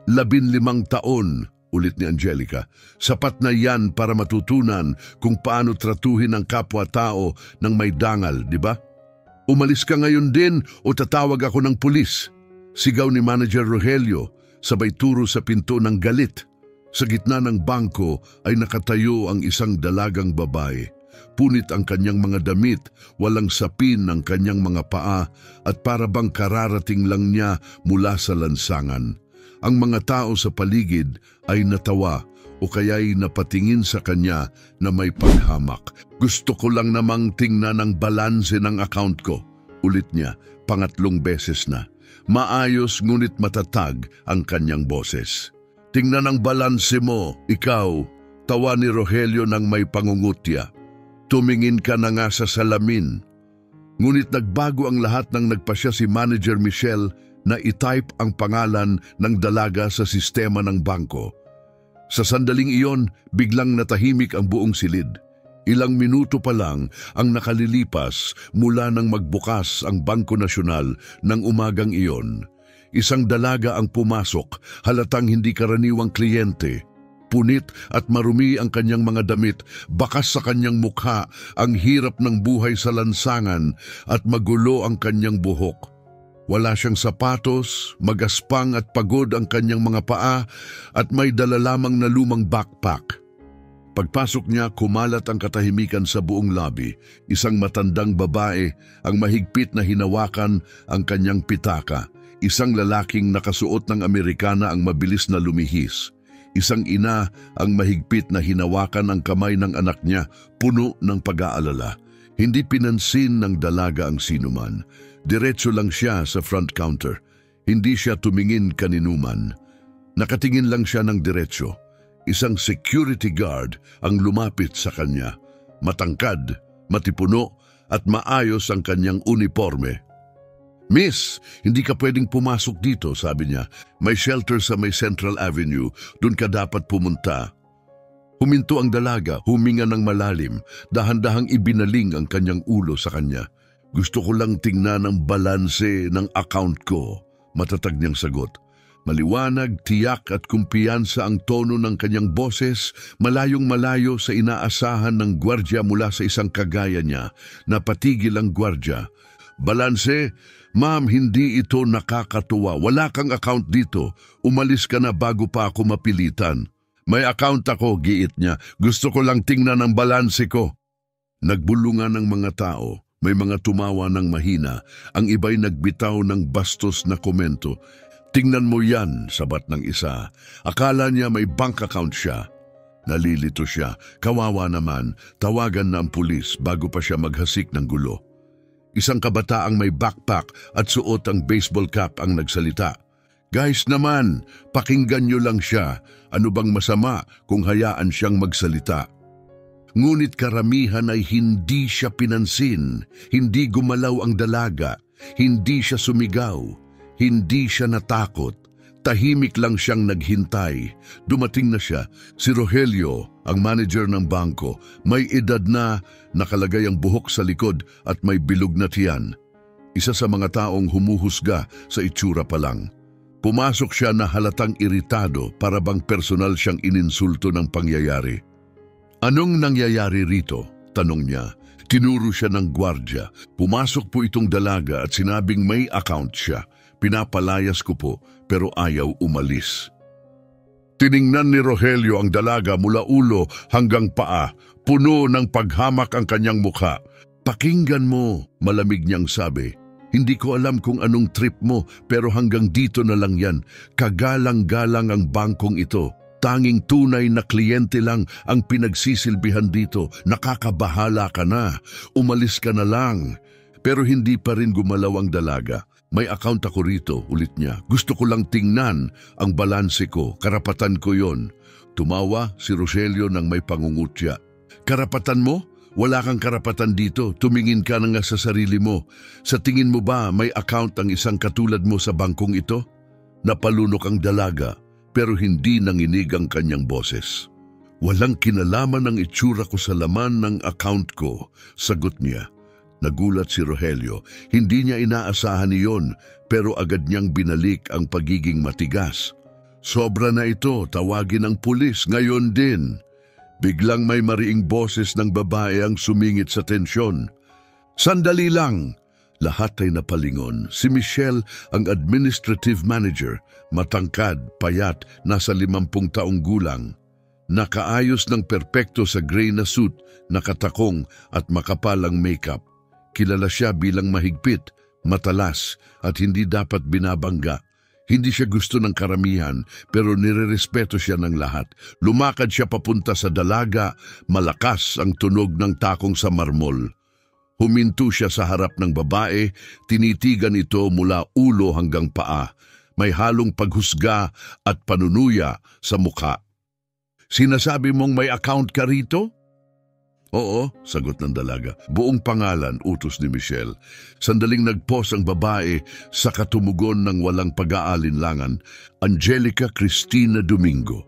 15 taon, ulit ni Angelica. Sapat na yan para matutunan kung paano tratuhin ang kapwa-tao ng may dangal, di ba? Umalis ka ngayon din o tatawag ako ng pulis. Sigaw ni Manager Rogelio, sabay turo sa pinto ng galit. Sa gitna ng bangko ay nakatayo ang isang dalagang babae. Punit ang kanyang mga damit, walang sapin ang kanyang mga paa at para bang kararating lang niya mula sa lansangan. Ang mga tao sa paligid ay natawa o kaya'y napatingin sa kanya na may paghamak. Gusto ko lang namang tingnan ang balanse ng account ko. Ulit niya, pangatlong beses na. Maayos ngunit matatag ang kanyang boses. Tingnan ang balanse mo, ikaw, tawa ni Rogelio ng may pangungutya. Tumingin ka na nga sa salamin. Ngunit nagbago ang lahat nang nagpasya si Manager Michelle na i-type ang pangalan ng dalaga sa sistema ng bangko. Sa sandaling iyon, biglang natahimik ang buong silid. Ilang minuto pa lang ang nakalilipas mula nang magbukas ang Bangko Nasyonal ng umagang iyon. Isang dalaga ang pumasok, halatang hindi karaniwang kliyente. Punit at marumi ang kanyang mga damit, bakas sa kanyang mukha, ang hirap ng buhay sa lansangan at magulo ang kanyang buhok. Wala siyang sapatos, magaspang at pagod ang kanyang mga paa at may dala lamang na lumang backpack. Pagpasok niya, kumalat ang katahimikan sa buong lobby. Isang matandang babae ang mahigpit na hinawakan ang kanyang pitaka. Isang lalaking nakasuot ng Amerikana ang mabilis na lumihis. Isang ina ang mahigpit na hinawakan ang kamay ng anak niya, puno ng pag-aalala. Hindi pinansin ng dalaga ang sinuman. Diretso lang siya sa front counter. Hindi siya tumingin kaninuman. Nakatingin lang siya ng diretso. Isang security guard ang lumapit sa kanya. Matangkad, matipuno at maayos ang kanyang uniforme. Miss, hindi ka pwedeng pumasok dito, sabi niya. May shelter sa may Central Avenue, doon ka dapat pumunta. Huminto ang dalaga, huminga ng malalim, dahan-dahang ibinaling ang kanyang ulo sa kanya. Gusto ko lang tingnan ang balanse ng account ko, matatag niyang sagot. Maliwanag, tiyak at kumpiyansa ang tono ng kanyang boses, malayong-malayo sa inaasahan ng gwardya mula sa isang kagaya niya. Napatigil ang gwardya. Balanse, ma'am, hindi ito nakakatuwa. Wala kang account dito. Umalis ka na bago pa ako mapilitan. May account ako, giit niya. Gusto ko lang tingnan ang balanse ko. Nagbulungan ng mga tao. May mga tumawa ng mahina. Ang iba'y nagbitaw ng bastos na komento. Tingnan mo yan, sabat ng isa. Akala niya may bank account siya. Nalilito siya. Kawawa naman. Tawagan na ang pulis bago pa siya maghasik ng gulo. Isang kabataang may backpack at suot ang baseball cap ang nagsalita. Guys naman, pakinggan niyo lang siya. Ano bang masama kung hayaan siyang magsalita? Ngunit karamihan ay hindi siya pinansin. Hindi gumalaw ang dalaga. Hindi siya sumigaw. Hindi siya natakot. Tahimik lang siyang naghintay. Dumating na siya, si Rogelio, ang manager ng bangko. May edad na, nakalagay ang buhok sa likod at may bilog na tiyan. Isa sa mga taong humuhusga sa itsura pa lang. Pumasok siya na halatang iritado para bang personal siyang ininsulto ng pangyayari. Anong nangyayari rito? Tanong niya. Tinuro siya ng gwardya. Pumasok po itong dalaga at sinabing may account siya. Pinapalayas ko po pero ayaw umalis. Tiningnan ni Rogelio ang dalaga mula ulo hanggang paa. Puno ng paghamak ang kanyang mukha. Pakinggan mo, malamig niyang sabi. Hindi ko alam kung anong trip mo pero hanggang dito na lang yan. Kagalang-galang ang bangkong ito. Tanging tunay na kliyente lang ang pinagsisilbihan dito. Nakakabahala ka na. Umalis ka na lang. Pero hindi pa rin gumalaw ang dalaga. May account ako rito, ulit niya. Gusto ko lang tingnan ang balanse ko. Karapatan ko yon. Tumawa si Rogelio ng may pangungutya. Karapatan mo? Wala kang karapatan dito. Tumingin ka na nga sa sarili mo. Sa tingin mo ba may account ang isang katulad mo sa bangkong ito? Napalunok ang dalaga pero hindi nanginig ang kanyang boses. Walang kinalaman ang itsura ko sa laman ng account ko, sagot niya. Nagulat si Rogelio. Hindi niya inaasahan iyon pero agad niyang binalik ang pagiging matigas. Sobra na ito, tawagin ang pulis ngayon din. Biglang may mariing boses ng babae ang sumingit sa tensyon. Sandali lang! Lahat ay napalingon. Si Michelle, ang administrative manager, matangkad, payat, nasa 50 taong gulang. Nakaayos ng perpekto sa gray na suit, nakatakong at makapalang makeup. Kilala siya bilang mahigpit, matalas at hindi dapat binabangga. Hindi siya gusto ng karamihan pero nirerespeto siya ng lahat. Lumakad siya papunta sa dalaga, malakas ang tunog ng takong sa marmol. Huminto siya sa harap ng babae, tinitigan ito mula ulo hanggang paa. May halong paghusga at panunuya sa mukha. Sinasabi mong may account ka rito? Oo, sagot ng dalaga. Buong pangalan, utos ni Michelle. Sandaling nag-pause ang babae sa katumugon ng walang pag-aalinlangan, Angelica Cristina Domingo.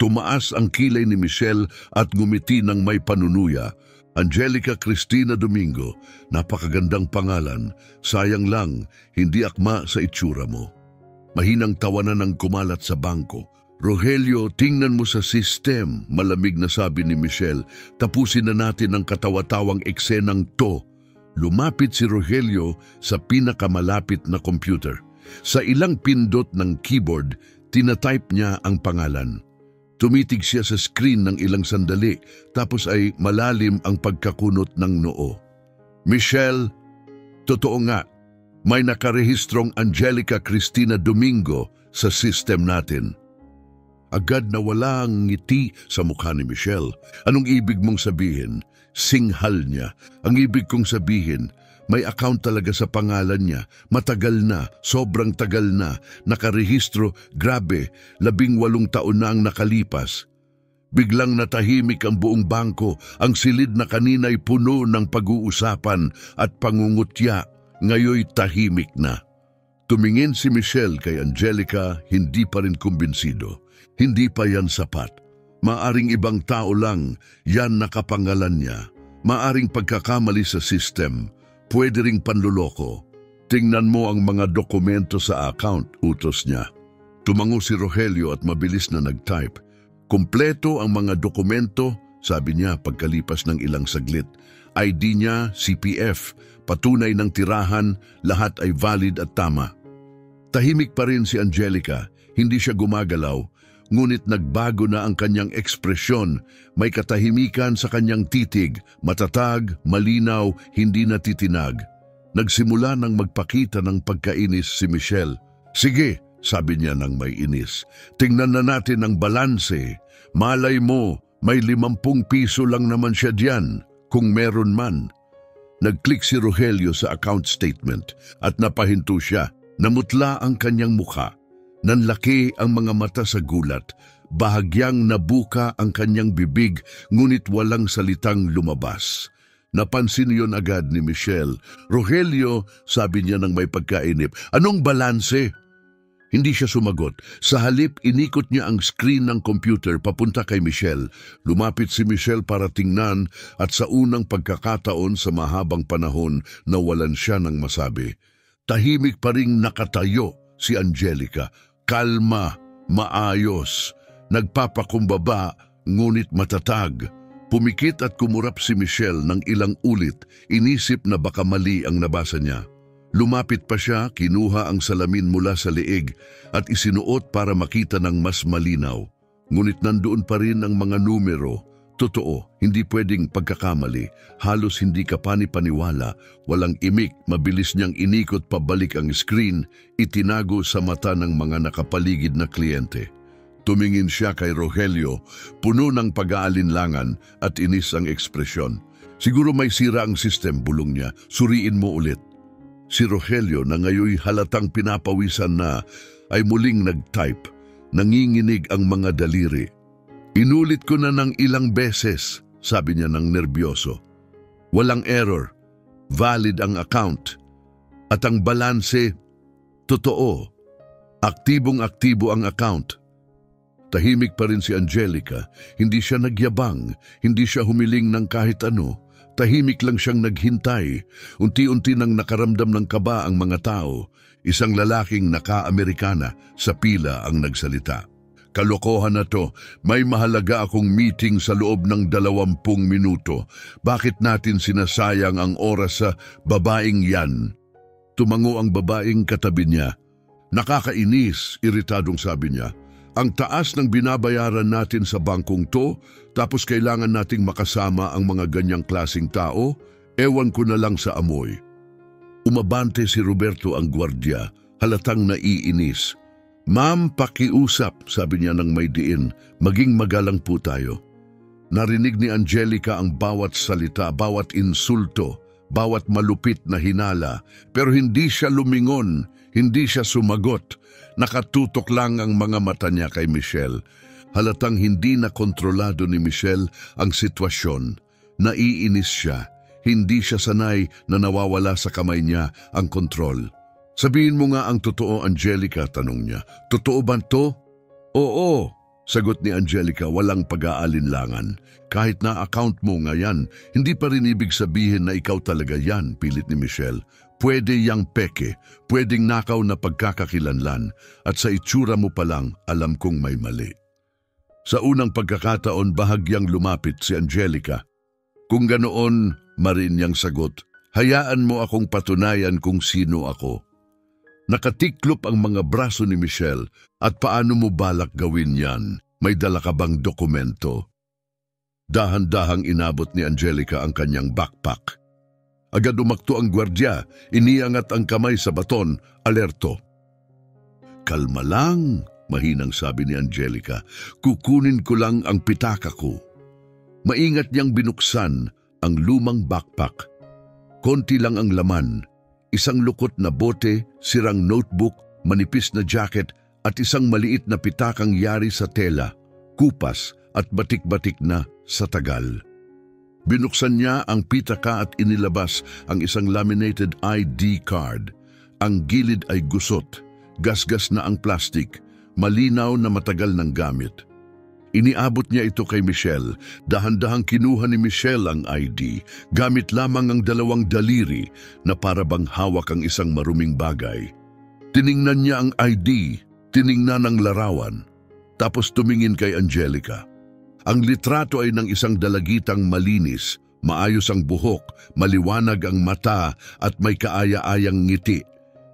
Tumaas ang kilay ni Michelle at ngumiti ng may panunuya. Angelica Cristina Domingo, napakagandang pangalan. Sayang lang, hindi akma sa itsura mo. Mahinang tawanan ng kumalat sa bangko. Rogelio, tingnan mo sa system, malamig na sabi ni Michelle. Tapusin na natin ang katawa-tawang eksenang to. Lumapit si Rogelio sa pinakamalapit na computer. Sa ilang pindot ng keyboard, tinatype niya ang pangalan. Tumitig siya sa screen ng ilang sandali, tapos ay malalim ang pagkakunot ng noo. Michelle, totoo nga, may nakarehistrong Angelica Cristina Domingo sa system natin. Agad na wala ang ngiti sa mukha ni Michelle. Anong ibig mong sabihin? Singhal niya. Ang ibig kong sabihin, may account talaga sa pangalan niya. Matagal na, sobrang tagal na. Nakarehistro, grabe, 18 taon na ang nakalipas. Biglang natahimik ang buong bangko. Ang silid na kanina'y puno ng pag-uusapan at pangungutya. Ngayoy tahimik na. Tumingin si Michelle kay Angelica, hindi pa rin kumbinsido. Hindi pa yan sapat. Maaring ibang tao lang, yan nakapangalan niya. Maaring pagkakamali sa system. Pwede ring panluloko. Tingnan mo ang mga dokumento sa account, utos niya. Tumango si Rogelio at mabilis na nag-type. Kompleto ang mga dokumento, sabi niya pagkalipas ng ilang saglit. ID niya, CPF, patunay ng tirahan, lahat ay valid at tama. Tahimik pa rin si Angelica, hindi siya gumagalaw, ngunit nagbago na ang kanyang ekspresyon. May katahimikan sa kanyang titig, matatag, malinaw, hindi natitinag. Nagsimula nang magpakita ng pagkainis si Michelle. Sige, sabi niya nang may inis. Tingnan na natin ang balanse. Malay mo, may 50 piso lang naman siya diyan, kung meron man. Nag-click si Rogelio sa account statement at napahinto siya. Namutla ang kanyang mukha. Nanlaki ang mga mata sa gulat. Bahagyang nabuka ang kanyang bibig, ngunit walang salitang lumabas. Napansin yon agad ni Michelle. Rogelio, sabi niya ng may pagkainip, anong balanse? Hindi siya sumagot. Sa halip, inikot niya ang screen ng computer papunta kay Michelle. Lumapit si Michelle para tingnan at sa unang pagkakataon sa mahabang panahon nawalan siya ng masabi. Tahimik pa ring nakatayo si Angelica. Kalma, maayos, nagpapakumbaba, ngunit matatag. Pumikit at kumurap si Michelle ng ilang ulit, inisip na baka mali ang nabasa niya. Lumapit pa siya, kinuha ang salamin mula sa leeg at isinuot para makita ng mas malinaw. Ngunit nandoon pa rin ang mga numero. Totoo, hindi pwedeng pagkakamali. Halos hindi ka panipaniwala. Walang imik, mabilis niyang inikot pabalik ang screen, itinago sa mata ng mga nakapaligid na kliyente. Tumingin siya kay Rogelio, puno ng pag-aalinlangan at inis ang ekspresyon. Siguro may sira ang system, bulong niya. Suriin mo ulit. Si Rogelio na ngayoy halatang pinapawisan na ay muling nag-type. Nanginginig ang mga daliri. Inulit ko na ng ilang beses, sabi niya ng nerbyoso. Walang error, valid ang account, at ang balanse, totoo. Aktibong-aktibo ang account. Tahimik pa rin si Angelica, hindi siya nagyabang, hindi siya humiling ng kahit ano. Tahimik lang siyang naghintay. Unti-unti nang nakaramdam ng kaba ang mga tao. Isang lalaking naka-Amerikana sa pila ang nagsalita. Kalokohan na to, may mahalaga akong meeting sa loob ng 20 minuto. Bakit natin sinasayang ang oras sa babaeng yan? Tumango ang babaeng katabi niya. Nakakainis, iritadong sabi niya. Ang taas ng binabayaran natin sa bangkong to, tapos kailangan nating makasama ang mga ganyang klasing tao, ewan ko na lang sa amoy. Umabante si Roberto ang gwardya, halatang naiinis. Ma'am, pakiusap, sabi niya ng may diin, maging magalang po tayo. Narinig ni Angelica ang bawat salita, bawat insulto, bawat malupit na hinala, pero hindi siya lumingon, hindi siya sumagot. Nakatutok lang ang mga mata niya kay Michelle. Halatang hindi na kontrolado ni Michelle ang sitwasyon. Naiinis siya. Hindi siya sanay na nawawala sa kamay niya ang kontrol. Sabihin mo nga ang totoo, Angelica, tanong niya. Totoo ba to? Oo, sagot ni Angelica, walang pag-aalinlangan. Kahit na account mo nga yan, hindi pa rin ibig sabihin na ikaw talaga yan, pilit ni Michelle. Pwede yang peke, pwedeng nakaw na pagkakakilanlan, at sa itsura mo pa lang, alam kong may mali. Sa unang pagkakataon, bahagyang lumapit si Angelica. Kung ganoon, marin niyang sagot, hayaan mo akong patunayan kung sino ako. Nakatiklop ang mga braso ni Michelle, at paano mo balak gawin yan? May dala ka bang dokumento? Dahan-dahang inabot ni Angelica ang kanyang backpack. Agad umakto ang gwardya, iniangat ang kamay sa baton, alerto. Kalma lang, mahinang sabi ni Angelica, kukunin ko lang ang pitaka ko. Maingat niyang binuksan ang lumang backpack. Konti lang ang laman, isang lukot na bote, sirang notebook, manipis na jacket at isang maliit na pitakang yari sa tela, kupas at batik-batik na sa tagal. Binuksan niya ang pitaka at inilabas ang isang laminated ID card. Ang gilid ay gusot, gasgas na ang plastik, malinaw na matagal ng gamit. Iniabot niya ito kay Michelle. Dahan-dahang kinuha ni Michelle ang ID, gamit lamang ang 2 daliri na para bang hawak ang isang maruming bagay. Tiningnan niya ang ID, tiningnan ang larawan, tapos tumingin kay Angelica. Ang litrato ay ng isang dalagitang malinis, maayos ang buhok, maliwanag ang mata at may kaaya-ayang ngiti.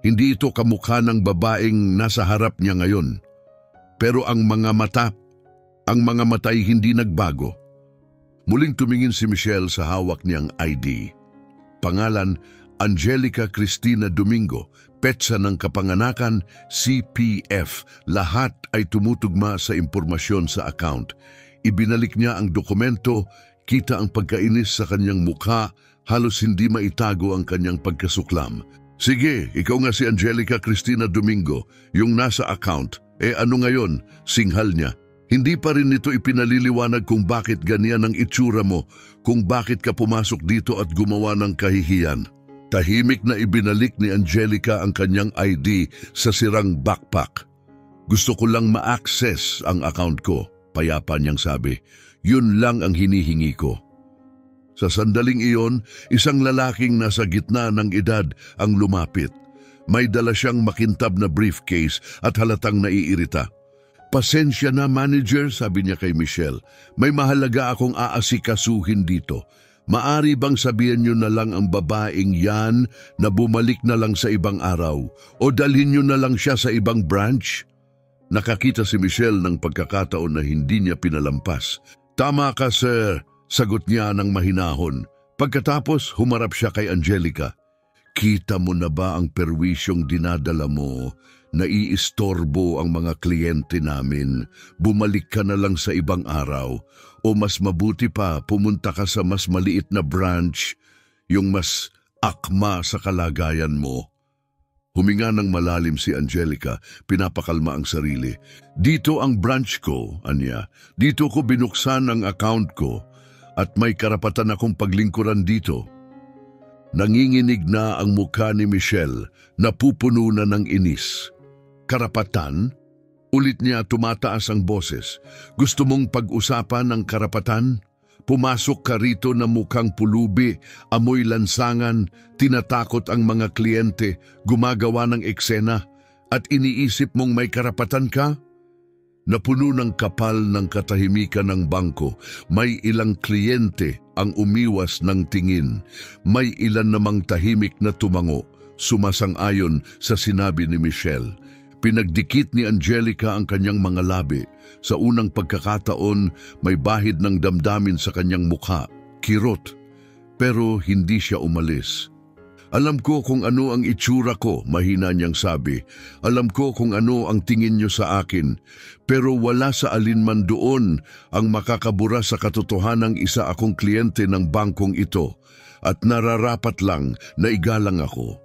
Hindi ito kamukha ng babaeng nasa harap niya ngayon. Pero ang mga mata ay hindi nagbago. Muling tumingin si Michelle sa hawak niyang ID. Pangalan, Angelica Cristina Domingo, petsa ng kapanganakan, CPF. Lahat ay tumutugma sa impormasyon sa account. Ibinalik niya ang dokumento, kita ang pagkainis sa kanyang mukha, halos hindi maitago ang kanyang pagkasuklam. Sige, ikaw nga si Angelica Cristina Domingo, yung nasa account. Ano ngayon? Singhal niya. Hindi pa rin nito ipinaliliwanag kung bakit ganyan ang itsura mo, kung bakit ka pumasok dito at gumawa ng kahihiyan. Tahimik na ibinalik ni Angelica ang kanyang ID sa sirang backpack. Gusto ko lang ma-access ang account ko. Payapa niyang sabi, yun lang ang hinihingi ko. Sa sandaling iyon, isang lalaking nasa gitna ng edad ang lumapit. May dala siyang makintab na briefcase at halatang naiirita. Pasensya na, manager, sabi niya kay Michelle. May mahalaga akong aasikasuhin dito. Maari bang sabihin niyo na lang ang babaeng yan na bumalik na lang sa ibang araw o dalhin niyo na lang siya sa ibang branch? Nakakita si Michelle ng pagkakataon na hindi niya pinalampas. Tama ka, sir, sagot niya ng mahinahon. Pagkatapos, humarap siya kay Angelica. Kita mo na ba ang perwisyong dinadala mo? Naiistorbo ang mga kliyente namin. Bumalik ka na lang sa ibang araw. O mas mabuti pa, pumunta ka sa mas maliit na branch, yung mas akma sa kalagayan mo. Huminga ng malalim si Angelica, pinapakalma ang sarili. Dito ang branch ko, anya. Dito ko binuksan ang account ko at may karapatan akong paglingkuran dito. Nanginginig na ang mukha ni Michelle, napupuno na ng inis. Karapatan? Ulit niya, tumataas ang boses. Gusto mong pag-usapan ng karapatan? Pumasok ka rito na mukhang pulubi, amoy lansangan, tinatakot ang mga kliyente, gumagawa ng eksena, at iniisip mong may karapatan ka? Napuno ng kapal ng katahimikan ng bangko, may ilang kliyente ang umiwas ng tingin, may ilan namang tahimik na tumango, sumasang-ayon sa sinabi ni Michelle. Pinagdikit ni Angelica ang kanyang mga labi. Sa unang pagkakataon, may bahid ng damdamin sa kanyang mukha, kirot, pero hindi siya umalis. Alam ko kung ano ang itsura ko, mahina niyang sabi. Alam ko kung ano ang tingin niyo sa akin, pero wala sa alinman doon ang makakabura sa katotohanang isa akong kliyente ng bangkong ito at nararapat lang na igalang ako.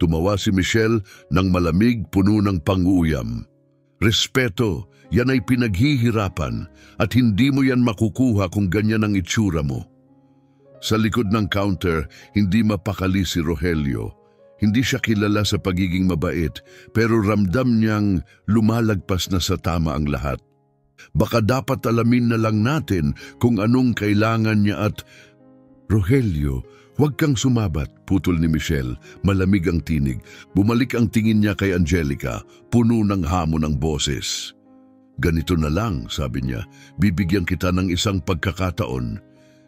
Tumawa si Michelle ng malamig, puno ng pang-uuyam. Respeto, yan ay pinaghihirapan at hindi mo yan makukuha kung ganyan ang itsura mo. Sa likod ng counter, hindi mapakali si Rogelio. Hindi siya kilala sa pagiging mabait, pero ramdam niyang lumalagpas na sa tama ang lahat. Baka dapat alamin na lang natin kung anong kailangan niya at... Rogelio, huwag kang sumabat, putol ni Michelle, malamig ang tinig. Bumalik ang tingin niya kay Angelica, puno ng hamon ng boses. Ganito na lang, sabi niya, bibigyan kita ng isang pagkakataon.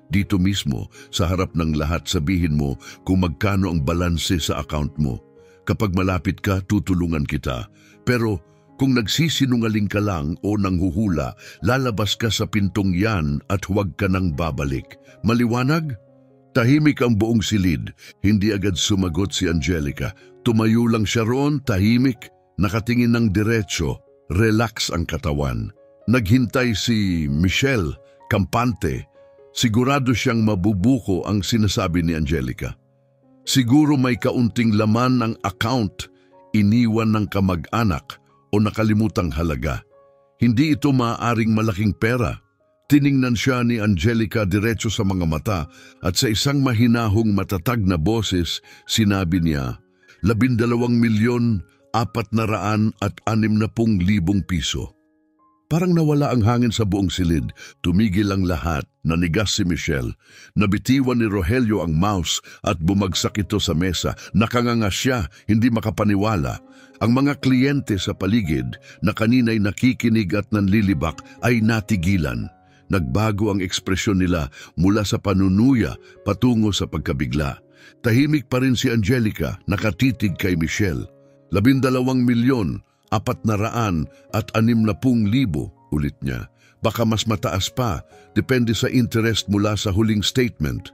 Dito mismo, sa harap ng lahat, sabihin mo kung magkano ang balanse sa account mo. Kapag malapit ka, tutulungan kita. Pero kung nagsisinungaling ka lang o nanghuhula, lalabas ka sa pintong yan at huwag ka nang babalik. Maliwanag? Tahimik ang buong silid. Hindi agad sumagot si Angelica. Tumayo lang siya roon, tahimik, nakatingin ng diretso, relax ang katawan. Naghintay si Michelle, kampante. Sigurado siyang mabubuko ang sinasabi ni Angelica. Siguro may kaunting laman ang account, iniwan ng kamag-anak o nakalimutang halaga. Hindi ito maaaring malaking pera. Tiningnan siya ni Angelica diretso sa mga mata at sa isang mahinahong matatag na boses, sinabi niya, 12,460,000 piso. Parang nawala ang hangin sa buong silid, tumigil ang lahat, nanigas si Michelle. Nabitiwan ni Rogelio ang mouse at bumagsak ito sa mesa. Nakanganga siya, hindi makapaniwala. Ang mga kliyente sa paligid na kanina'y nakikinig at nanlilibak ay natigilan. Nagbago ang ekspresyon nila mula sa panunuya patungo sa pagkabigla. Tahimik pa rin si Angelica, nakatitig kay Michelle. 12,460,000, ulit niya. Baka mas mataas pa, depende sa interest mula sa huling statement.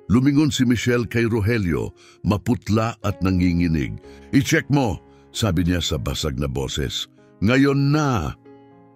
Lumingon si Michelle kay Rogelio, maputla at nanginginig. I-check mo, sabi niya sa basag na boses. Ngayon na!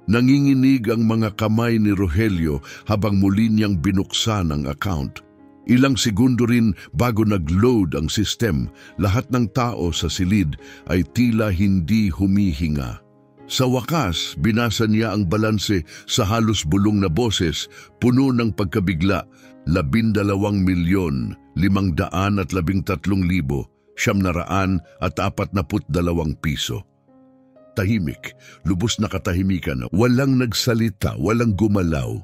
Nanginginig ang mga kamay ni Rogelio habang muli niyang binuksan ang account. Ilang segundo rin bago nag-load ang system, lahat ng tao sa silid ay tila hindi humihinga. Sa wakas, binasa niya ang balanse sa halos bulong na boses, puno ng pagkabigla, 12,513,942 piso. Tahimik, lubos na katahimikan, walang nagsalita, walang gumalaw.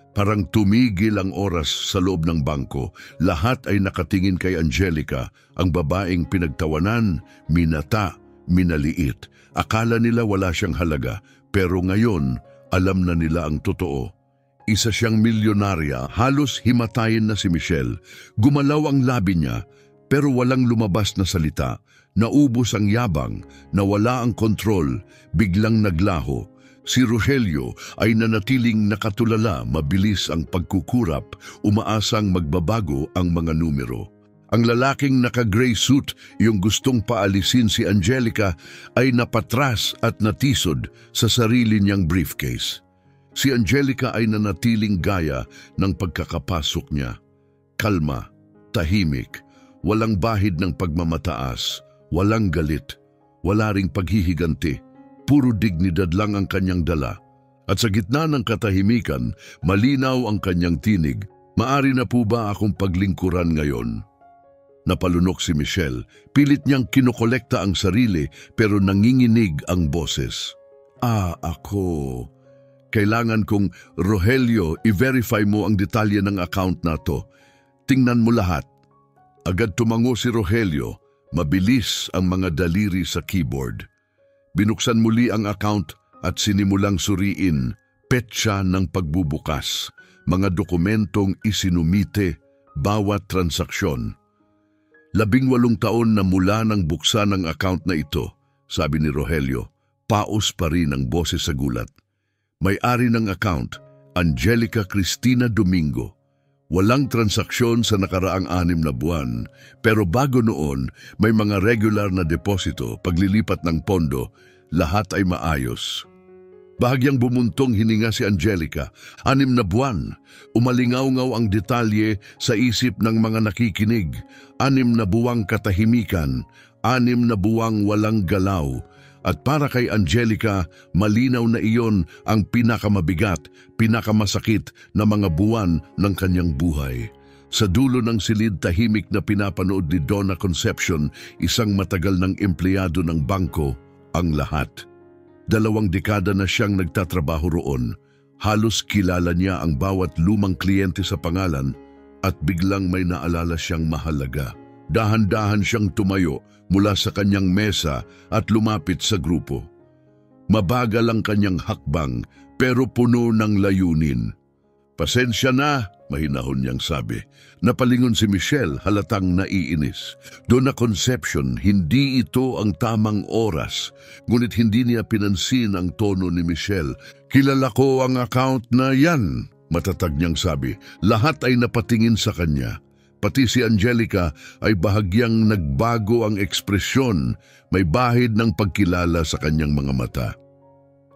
Parang tumigil ang oras sa loob ng bangko. Lahat ay nakatingin kay Angelica, ang babaeng pinagtawanan, minata, minaliit. Akala nila wala siyang halaga, pero ngayon alam na nila ang totoo. Isa siyang milyonarya, halos himatayin na si Michelle. Gumalaw ang labi niya, pero walang lumabas na salita. Naubos ang yabang, nawala ang kontrol, biglang naglaho. Si Rogelio ay nanatiling nakatulala, mabilis ang pagkukurap, umaasang magbabago ang mga numero. Ang lalaking naka-gray suit, yung gustong paalisin si Angelica, ay napatras at natisod sa sarili niyang briefcase. Si Angelica ay nanatiling gaya ng pagkakapasok niya. Kalma, tahimik, walang bahid ng pagmamataas, walang galit, wala ring paghihiganti. Puro dignidad lang ang kanyang dala. At sa gitna ng katahimikan, malinaw ang kanyang tinig. Maari na po ba akong paglingkuran ngayon? Napalunok si Michelle. Pilit niyang kinokolekta ang sarili pero nanginginig ang boses. Ako. Kailangan kong, Rogelio, i-verify mo ang detalye ng account na to. Tingnan mo lahat. Agad tumango si Rogelio. Mabilis ang mga daliri sa keyboard. Binuksan muli ang account at sinimulang suriin petsa ng pagbubukas, mga dokumentong isinumite, bawat transaksyon. 18 taon na mula nang buksan ang account na ito, sabi ni Rogelio, paos pa rin ang boses sa gulat. May-ari ng account, Angelica Cristina Domingo. Walang transaksyon sa nakaraang 6 na buwan, pero bago noon, may mga regular na deposito, paglilipat ng pondo, lahat ay maayos. Bahagyang bumuntong hininga si Angelica, 6 na buwan, umalingaw-ngaw ang detalye sa isip ng mga nakikinig, 6 na buwang katahimikan, 6 na buwang walang galaw. At para kay Angelica, malinaw na iyon ang pinakamabigat, pinakamasakit na mga buwan ng kanyang buhay. Sa dulo ng silid tahimik na pinapanood ni Donna Concepcion, isang matagal ng empleyado ng bangko, ang lahat. 2 dekada na siyang nagtatrabaho roon. Halos kilala niya ang bawat lumang kliyente sa pangalan at biglang may naalala siyang mahalaga. Dahan-dahan siyang tumayo mula sa kanyang mesa at lumapit sa grupo. Mabagal ang kanyang hakbang pero puno ng layunin. Pasensya na, mahinahon niyang sabi. Napalingon si Michelle, halatang naiinis. Donna Concepcion, hindi ito ang tamang oras. Ngunit hindi niya pinansin ang tono ni Michelle. Kilala ko ang account na yan, matatag niyang sabi. Lahat ay napatingin sa kanya. Pati si Angelica ay bahagyang nagbago ang ekspresyon, may bahid ng pagkilala sa kanyang mga mata.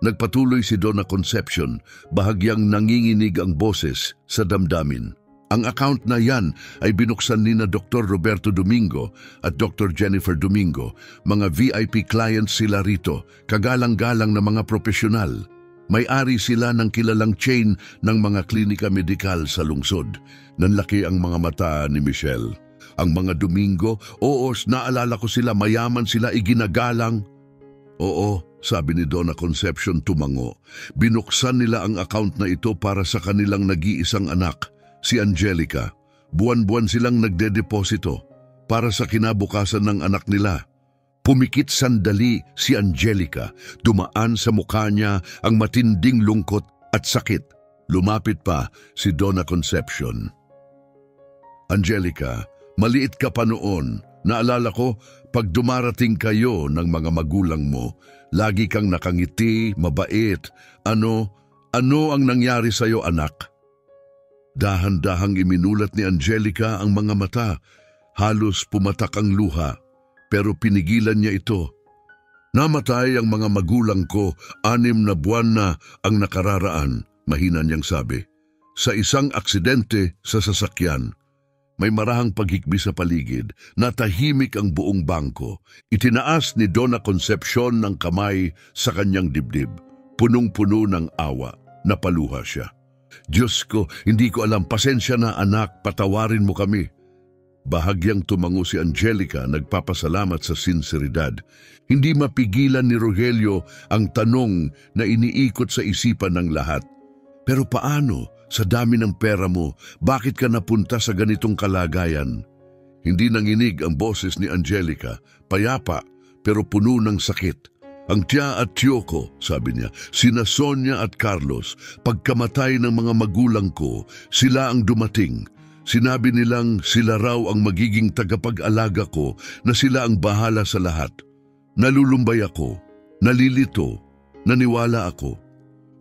Nagpatuloy si Donna Concepcion, bahagyang nanginginig ang boses sa damdamin. Ang account na yan ay binuksan ni na Dr. Roberto Domingo at Dr. Jennifer Domingo. Mga VIP clients sila rito, kagalang-galang na mga profesional. May-ari sila ng kilalang chain ng mga klinika medikal sa lungsod. Nanlaki ang mga mata ni Michelle. Ang mga Domingo, oo, naalala ko sila, mayaman sila, iginagalang. Oo, sabi ni Donna Concepcion tumango. Binuksan nila ang account na ito para sa kanilang nag-iisang anak, si Angelica. Buwan-buwan silang nagdedeposito para sa kinabukasan ng anak nila. Pumikit sandali si Angelica, dumaan sa mukha niya ang matinding lungkot at sakit. Lumapit pa si Donna Concepcion. Angelica, maliit ka pa noon. Naalala ko, pag dumarating kayo ng mga magulang mo, lagi kang nakangiti, mabait. Ano ang nangyari sa'yo, anak? Dahan-dahang iminulat ni Angelica ang mga mata. Halos pumatak ang luha. Pero pinigilan niya ito. Namatay ang mga magulang ko, 6 na buwan na ang nakararaan, mahina niyang sabi. Sa isang aksidente sa sasakyan. May marahang paghikbi sa paligid, natahimik ang buong bangko. Itinaas ni Donna Concepcion ng kamay sa kanyang dibdib. Punong-puno ng awa, napaluha siya. Diyos ko, hindi ko alam, pasensya na anak, patawarin mo kami. Bahagyang tumango si Angelica, nagpapasalamat sa sinseridad. Hindi mapigilan ni Rogelio ang tanong na iniikot sa isipan ng lahat. Pero paano? Sa dami ng pera mo, bakit ka napunta sa ganitong kalagayan? Hindi nanginig ang boses ni Angelica, payapa pero puno ng sakit. Ang tiya at tiyo ko, sabi niya, sina Sonia at Carlos, pagkamatay ng mga magulang ko, sila ang dumating. Sinabi nilang sila raw ang magiging tagapag-alaga ko, na sila ang bahala sa lahat. Nalulumbay ako, nalilito, naniwala ako.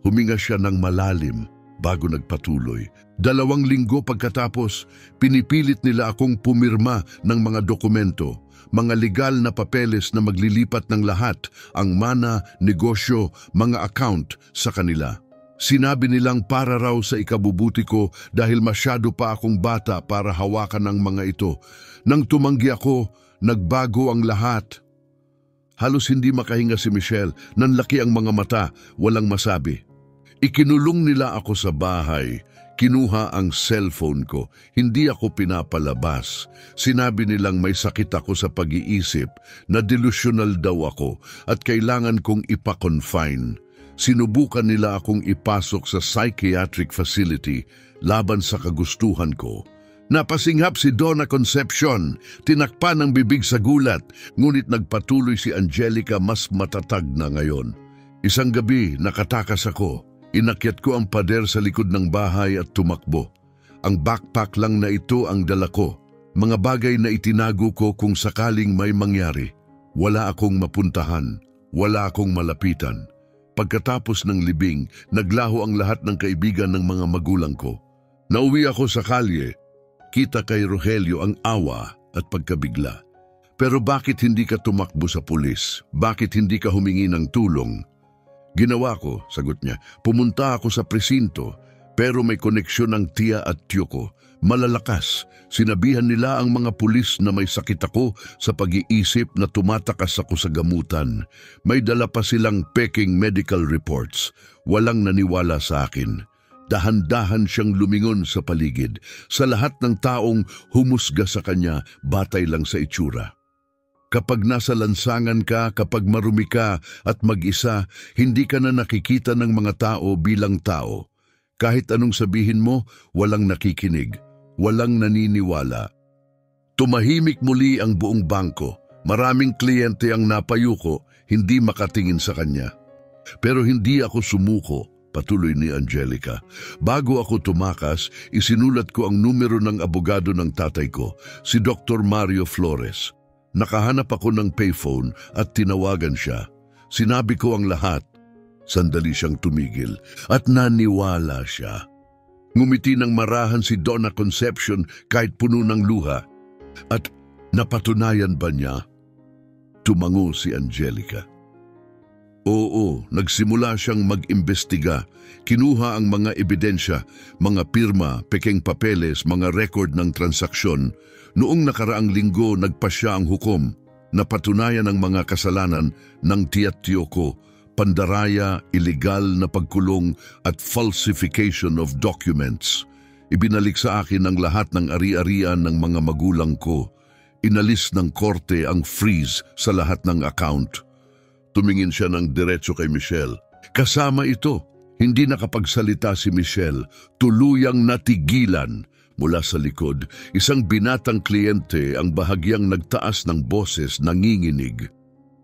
Huminga siya ng malalim bago nagpatuloy. 2 linggo pagkatapos, pinipilit nila akong pumirma ng mga dokumento, mga legal na papeles na maglilipat ng lahat, ang mana, negosyo, mga account sa kanila. Sinabi nilang para raw sa ikabubuti ko dahil masyado pa akong bata para hawakan ang mga ito. Nang tumanggi ako, nagbago ang lahat. Halos hindi makahinga si Michelle, nanlaki ang mga mata, walang masabi. Ikinulong nila ako sa bahay, kinuha ang cellphone ko, hindi ako pinapalabas. Sinabi nilang may sakit ako sa pag-iisip, na delusional daw ako at kailangan kong ipa-confine. Sinubukan nila akong ipasok sa psychiatric facility laban sa kagustuhan ko. Napasinghap si Donna Concepcion, tinakpan ang bibig sa gulat, ngunit nagpatuloy si Angelica mas matatag na ngayon. Isang gabi, nakatakas ako. Inakyat ko ang pader sa likod ng bahay at tumakbo. Ang backpack lang na ito ang dala ko. Mga bagay na itinago ko kung sakaling may mangyari. Wala akong mapuntahan, wala akong malapitan. Pagkatapos ng libing, naglaho ang lahat ng kaibigan ng mga magulang ko. Nauwi ako sa kalye. Kita kay Rogelio ang awa at pagkabigla. Pero bakit hindi ka tumakbo sa pulis? Bakit hindi ka humingi ng tulong? Ginawa ko, sagot niya. Pumunta ako sa presinto, pero may koneksyon ng tiya at tiyo ko. Malalakas. Sinabihan nila ang mga pulis na may sakit ako sa pag-iisip na tumatakas ako sa gamutan. May dala pa silang peking medical reports. Walang naniwala sa akin. Dahan-dahan siyang lumingon sa paligid. Sa lahat ng taong humusga sa kanya, batay lang sa itsura. Kapag nasa lansangan ka, kapag marumi ka at mag-isa, hindi ka na nakikita ng mga tao bilang tao. Kahit anong sabihin mo, walang nakikinig, walang naniniwala. Tumahimik muli ang buong bangko. Maraming kliyente ang napayuko, hindi makatingin sa kanya. Pero hindi ako sumuko, patuloy ni Angelica. Bago ako tumakas, isinulat ko ang numero ng abogado ng tatay ko, si Dr. Mario Flores. Nakahanap ako ng payphone at tinawagan siya. Sinabi ko ang lahat. Sandali siyang tumigil at naniwala siya. Ngumiti ng marahan si Donna Concepcion kahit puno ng luha. At napatunayan ba niya? Tumango si Angelica. Oo, nagsimula siyang mag-imbestiga. Kinuha ang mga ebidensya, mga pirma, pekeng papeles, mga record ng transaksyon. Noong nakaraang linggo, nagpasya ang hukom. Napatunayan ang mga kasalanan ng tiya-tiyo ko, pandaraya, illegal na pagkulong at falsification of documents. Ibinalik sa akin ang lahat ng ari-arian ng mga magulang ko. Inalis ng korte ang freeze sa lahat ng account. Tumingin siya ng diretso kay Michelle. Kasama ito, hindi nakapagsalita si Michelle, tuluyang natigilan. Mula sa likod, isang binatang kliyente ang bahagyang nagtaas ng boses, nanginginig.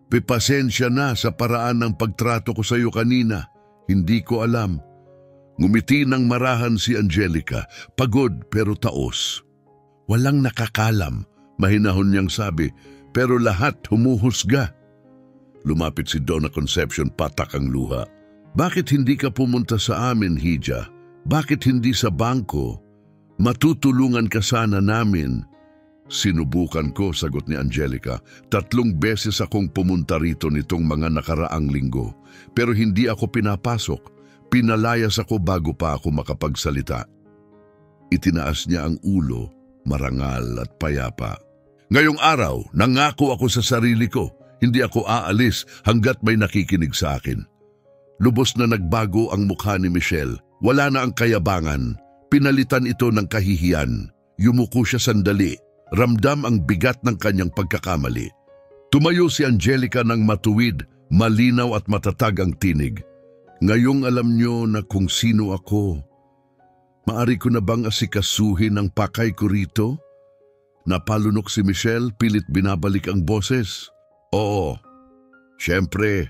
Pasensya na sa paraan ng pagtrato ko sa iyo kanina. Hindi ko alam. Ngumiti ng marahan si Angelica, pagod pero taos. Walang nakakalam, mahinahon niyang sabi, pero lahat humuhusga. Lumapit si Donna Concepcion, patak ang luha. Bakit hindi ka pumunta sa amin, Hija? Bakit hindi sa bangko? Matutulungan ka sana namin. Sinubukan ko, sagot ni Angelica. 3 beses akong pumunta rito nitong mga nakaraang linggo. Pero hindi ako pinapasok. Pinalayas ako bago pa ako makapagsalita. Itinaas niya ang ulo, marangal at payapa. Ngayong araw, nangako ako sa sarili ko. Hindi ako aalis hanggat may nakikinig sa akin. Lubos na nagbago ang mukha ni Michelle. Wala na ang kayabangan. Pinalitan ito ng kahihiyan. Yumuko siya sandali. Ramdam ang bigat ng kanyang pagkakamali. Tumayo si Angelica ng matuwid, malinaw at matatag ang tinig. Ngayong alam niyo na kung sino ako. Maari ko na bang asikasuhin ang pakay ko rito? Napalunok si Michelle, pilit binabalik ang boses. Oo. Siyempre,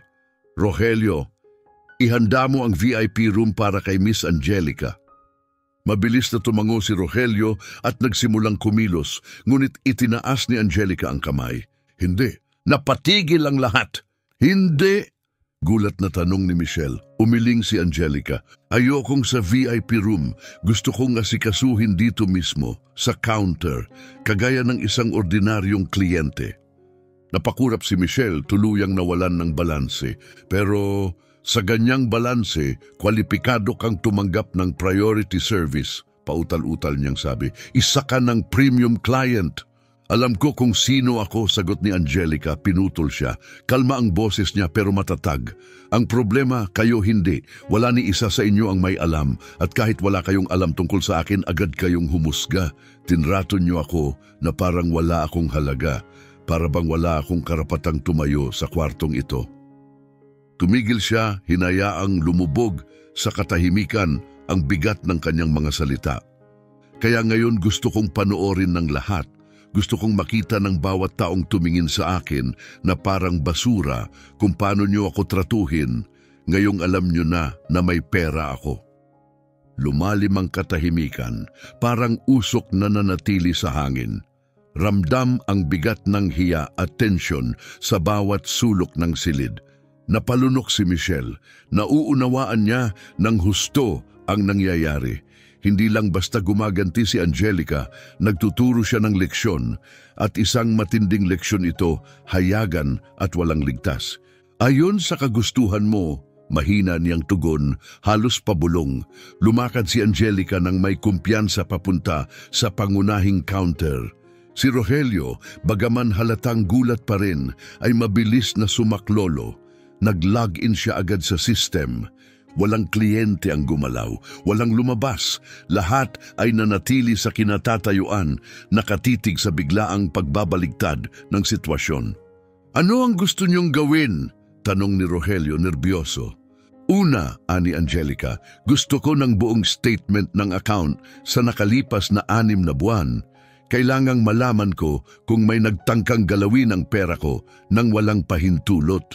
Rogelio, ihanda mo ang VIP room para kay Miss Angelica. Mabilis na tumango si Rogelio at nagsimulang kumilos, ngunit itinaas ni Angelica ang kamay. Hindi, napatigil ang lahat. Hindi! Gulat na tanong ni Michelle. Umiling si Angelica. Ayokong sa VIP room. Gusto kong asikasuhin dito mismo, sa counter, kagaya ng isang ordinaryong kliyente. Napakurap si Michelle, tuluyang nawalan ng balanse. Pero sa ganyang balanse, kwalipikado kang tumanggap ng priority service, pautal-utal niyang sabi. Isa ka ng premium client. Alam ko kung sino ako, sagot ni Angelica, pinutol siya. Kalma ang boses niya pero matatag. Ang problema, kayo hindi. Wala ni isa sa inyo ang may alam. At kahit wala kayong alam tungkol sa akin, agad kayong humusga. Tinrato niyo ako na parang wala akong halaga. Para bang wala akong karapatang tumayo sa kwartong ito. Tumigil siya, hinayaang lumubog sa katahimikan ang bigat ng kanyang mga salita. Kaya ngayon gusto kong panoorin ng lahat. Gusto kong makita ng bawat taong tumingin sa akin na parang basura kung paano niyo ako tratuhin. Ngayong alam niyo na may pera ako. Lumalim ang katahimikan, parang usok na nanatili sa hangin. Ramdam ang bigat ng hiya at tensyon sa bawat sulok ng silid. Napalunok si Michelle, nauunawaan niya ng husto ang nangyayari. Hindi lang basta gumaganti si Angelica, nagtuturo siya ng leksyon at isang matinding leksyon ito, hayagan at walang ligtas. Ayon sa kagustuhan mo, mahina niyang tugon, halos pabulong. Lumakad si Angelica nang may kumpiyansa papunta sa pangunahing counter. Si Rogelio, bagaman halatang gulat pa rin, ay mabilis na sumaklolo. Nag-log-in siya agad sa system. Walang kliyente ang gumalaw, walang lumabas. Lahat ay nanatili sa kinatatayuan, nakatitig sa biglaang pagbabaligtad ng sitwasyon. Ano ang gusto niyong gawin? Tanong ni Rogelio nerbiyoso. Una, ani Angelica, gusto ko ng buong statement ng account sa nakalipas na 6 na buwan. Kailangang malaman ko kung may nagtangkang galawin ang pera ko nang walang pahintulot.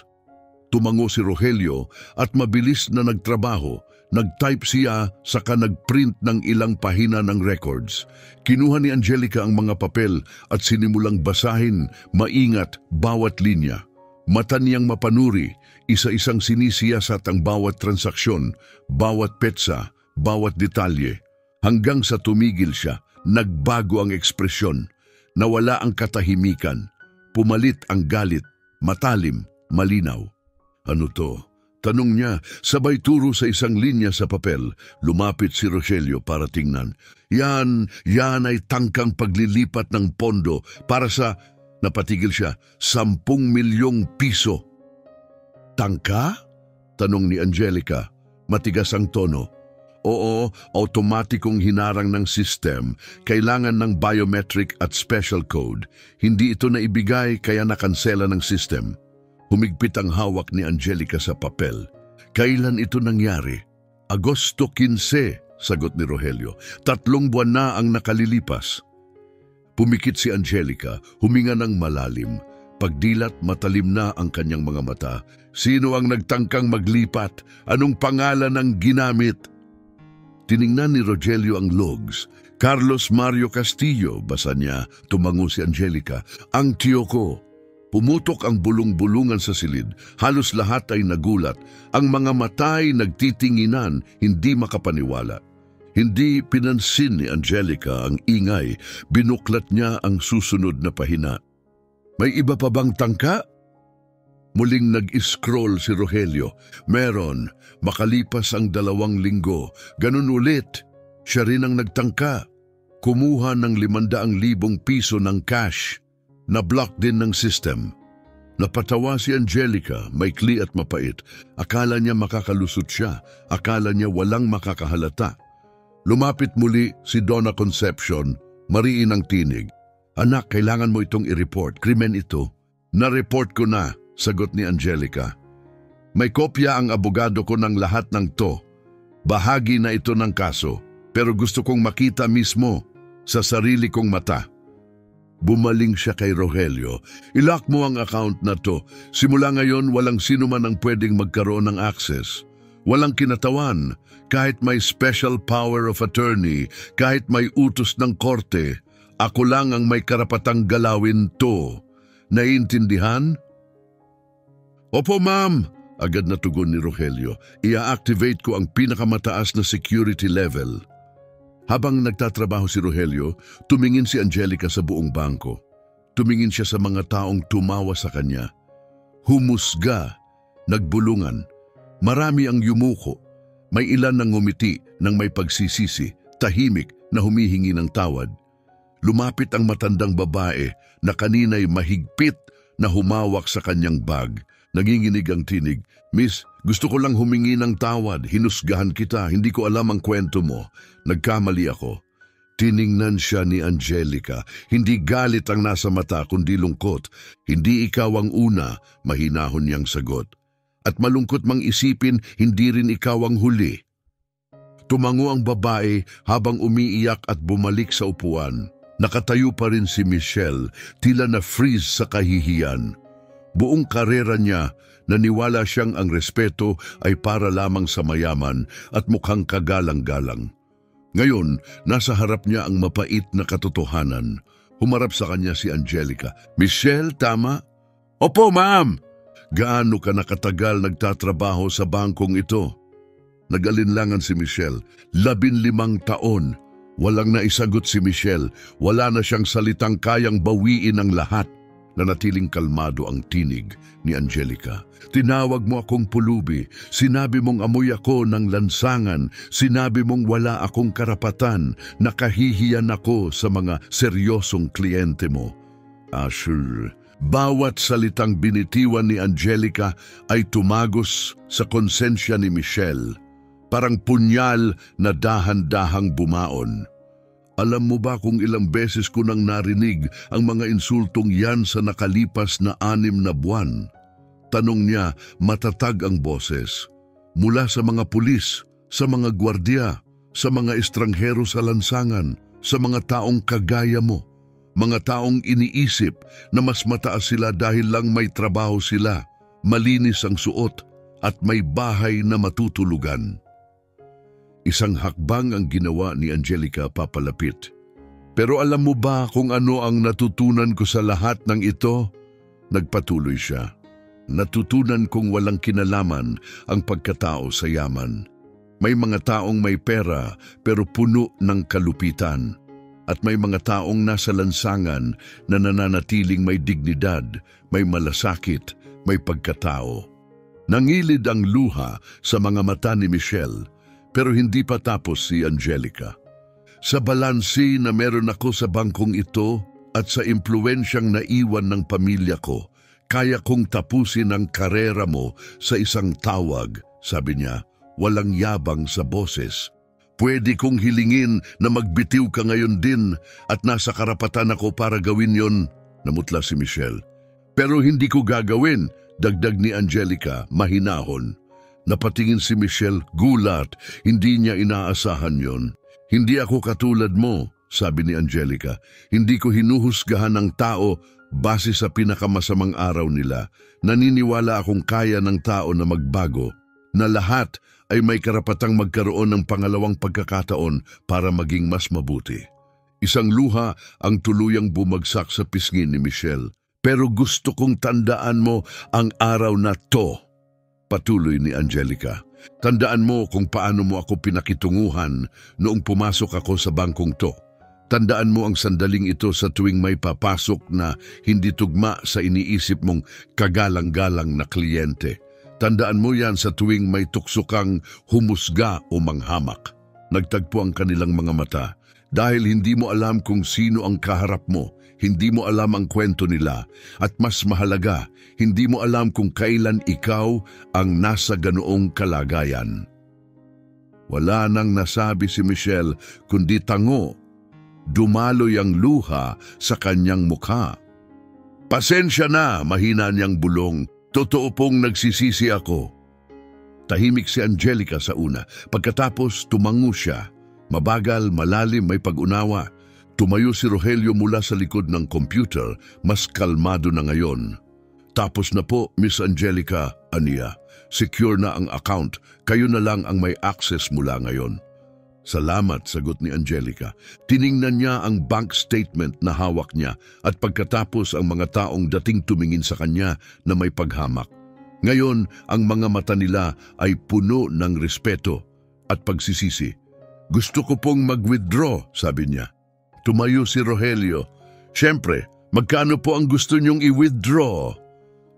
Tumango si Rogelio at mabilis na nagtrabaho. Nag-type siya saka nag-print ng ilang pahina ng records. Kinuha ni Angelica ang mga papel at sinimulang basahin, maingat, bawat linya. Mata niyang mapanuri, isa-isang sinisiyasat ang bawat transaksyon, bawat petsa, bawat detalye. Hanggang sa tumigil siya, nagbago ang ekspresyon. Nawala ang katahimikan. Pumalit ang galit, matalim, malinaw. Ano to? Tanong niya, sabay turo sa isang linya sa papel. Lumapit si Rogelio para tingnan. Yan ay tangkang paglilipat ng pondo para sa, napatigil siya, 10 milyong piso. Tangka? Tanong ni Angelica. Matigas ang tono. Oo, automatikong hinarang ng system. Kailangan ng biometric at special code. Hindi ito naibigay kaya nakansela ng system. Humigpit ang hawak ni Angelica sa papel. Kailan ito nangyari? Agosto 15, sagot ni Rogelio. 3 buwan na ang nakalilipas. Pumikit si Angelica, huminga ng malalim. Pagdilat, matalim na ang kanyang mga mata. Sino ang nagtangkang maglipat? Anong pangalan ang ginamit? Tiningnan ni Rogelio ang logs. Carlos Mario Castillo, basa niya. Tumango si Angelica. Ang tiyo ko. Pumutok ang bulong-bulungan sa silid. Halos lahat ay nagulat. Ang mga mata ay nagtitinginan, hindi makapaniwala. Hindi pinansin ni Angelica ang ingay. Binuklat niya ang susunod na pahina. May iba pa bang tangka? Muling nag-scroll si Rogelio. Meron. Makalipas ang 2 linggo. Ganun ulit. Siya rin ang nagtangka. Kumuha ng 500,000 piso ng cash. Na-block din ng system. Napatawa si Angelica, maikli at mapait. Akala niya makakalusot siya. Akala niya walang makakahalata. Lumapit muli si Donna Concepcion, mariin ang tinig. Anak, kailangan mo itong i-report. Krimen ito. Na-report ko na, sagot ni Angelica. May kopya ang abogado ko ng lahat ng to. Bahagi na ito ng kaso, pero gusto kong makita mismo sa sarili kong mata. Bumaling siya kay Rogelio. Ilock mo ang account na to. Simula ngayon, walang sino man ang pwedeng magkaroon ng access. Walang kinatawan, kahit may special power of attorney, kahit may utos ng korte. Ako lang ang may karapatang galawin to. Naiintindihan? Opo, ma'am. Agad na tugon ni Rogelio. Ia-activate ko ang pinakamataas na security level. Habang nagtatrabaho si Rogelio, tumingin si Angelica sa buong bangko. Tumingin siya sa mga taong tumawa sa kanya. Humusga, nagbulungan. Marami ang yumuko. May ilan nang ngumiti nang may pagsisisi, tahimik na humihingi ng tawad. Lumapit ang matandang babae na kanina'y mahigpit na humawak sa kanyang bag. Nanginginig ang tinig. Miss, gusto ko lang humingi ng tawad. Hinusgahan kita. Hindi ko alam ang kwento mo. Nagkamali ako. Tiningnan siya ni Angelica. Hindi galit ang nasa mata kundi lungkot. Hindi ikaw ang una, mahinahon niyang sagot. At malungkot mang isipin, hindi rin ikaw ang huli. Tumango ang babae habang umiiyak at bumalik sa upuan. Nakatayo pa rin si Michelle, tila na-freeze sa kahihiyan. Buong karera niya, naniwala siyang ang respeto ay para lamang sa mayaman at mukhang kagalang-galang. Ngayon, nasa harap niya ang mapait na katotohanan. Humarap sa kanya si Angelica. Michelle, tama? Opo, ma'am! Gaano ka nakatagal nagtatrabaho sa bangkong ito? Nag-alinlangan si Michelle. 15 taon. Walang naisagot si Michelle. Wala na siyang salitang kayang bawiin ang lahat. Nanatiling kalmado ang tinig ni Angelica. Tinawag mo akong pulubi. Sinabi mong amoy ako ng lansangan. Sinabi mong wala akong karapatan. Nakahihiyan ako sa mga seryosong kliyente mo. Asher, bawat salitang binitiwan ni Angelica ay tumagos sa konsensya ni Michelle. Parang punyal na dahan-dahang bumaon. Alam mo ba kung ilang beses ko nang narinig ang mga insultong yan sa nakalipas na 6 na buwan? Tanong niya, matatag ang boses. Mula sa mga pulis, sa mga gwardiya, sa mga estranghero sa lansangan, sa mga taong kagaya mo. Mga taong iniisip na mas mataas sila dahil lang may trabaho sila, malinis ang suot at may bahay na matutulugan. Isang hakbang ang ginawa ni Angelica papalapit. Pero alam mo ba kung ano ang natutunan ko sa lahat ng ito? Nagpatuloy siya. Natutunan kong walang kinalaman ang pagkatao sa yaman. May mga taong may pera pero puno ng kalupitan. At may mga taong nasa lansangan na nananatiling may dignidad, may malasakit, may pagkatao. Nangilid ang luha sa mga mata ni Michelle. Pero hindi pa tapos si Angelica. Sa balansi na meron ako sa bangkong ito at sa impluensyang naiwan ng pamilya ko, kaya kong tapusin ang karera mo sa isang tawag, sabi niya, walang yabang sa boses. Pwede kong hilingin na magbitiw ka ngayon din at nasa karapatan ako para gawin yon, namutla si Michelle. Pero hindi ko gagawin, dagdag ni Angelica, mahinahon. Napatingin si Michelle, gulat, hindi niya inaasahan yon. Hindi ako katulad mo, sabi ni Angelica. Hindi ko hinuhusgahan ng tao base sa pinakamasamang araw nila. Naniniwala akong kaya ng tao na magbago, na lahat ay may karapatang magkaroon ng pangalawang pagkakataon para maging mas mabuti. Isang luha ang tuluyang bumagsak sa pisngi ni Michelle. Pero gusto kong tandaan mo ang araw na to. Patuloy ni Angelica. Tandaan mo kung paano mo ako pinakitunguhan noong pumasok ako sa bangkong to. Tandaan mo ang sandaling ito sa tuwing may papasok na hindi tugma sa iniisip mong kagalang-galang na kliyente. Tandaan mo yan sa tuwing may tuksokang humusga o manghamak. Nagtagpo ang kanilang mga mata. Dahil hindi mo alam kung sino ang kaharap mo, hindi mo alam ang kwento nila, at mas mahalaga, hindi mo alam kung kailan ikaw ang nasa ganoong kalagayan. Wala nang nasabi si Michelle kundi tango. Dumaloy ang luha sa kanyang mukha. Pasensya na, mahina niyang bulong. Totoo pong nagsisisi ako. Tahimik si Angelica sa una. Pagkatapos tumango siya. Mabagal, malalim, may pag-unawa. Tumayo si Rogelio mula sa likod ng computer, mas kalmado na ngayon. Tapos na po, Miss Angelica, aniya. Secure na ang account, kayo na lang ang may access mula ngayon. Salamat, sagot ni Angelica. Tiningnan niya ang bank statement na hawak niya at pagkatapos ang mga taong dating tumingin sa kanya na may paghamak. Ngayon, ang mga mata nila ay puno ng respeto at pagsisisi. Gusto ko pong mag-withdraw, sabi niya. Tumayo si Rogelio. Siyempre, magkano po ang gusto niyong i-withdraw?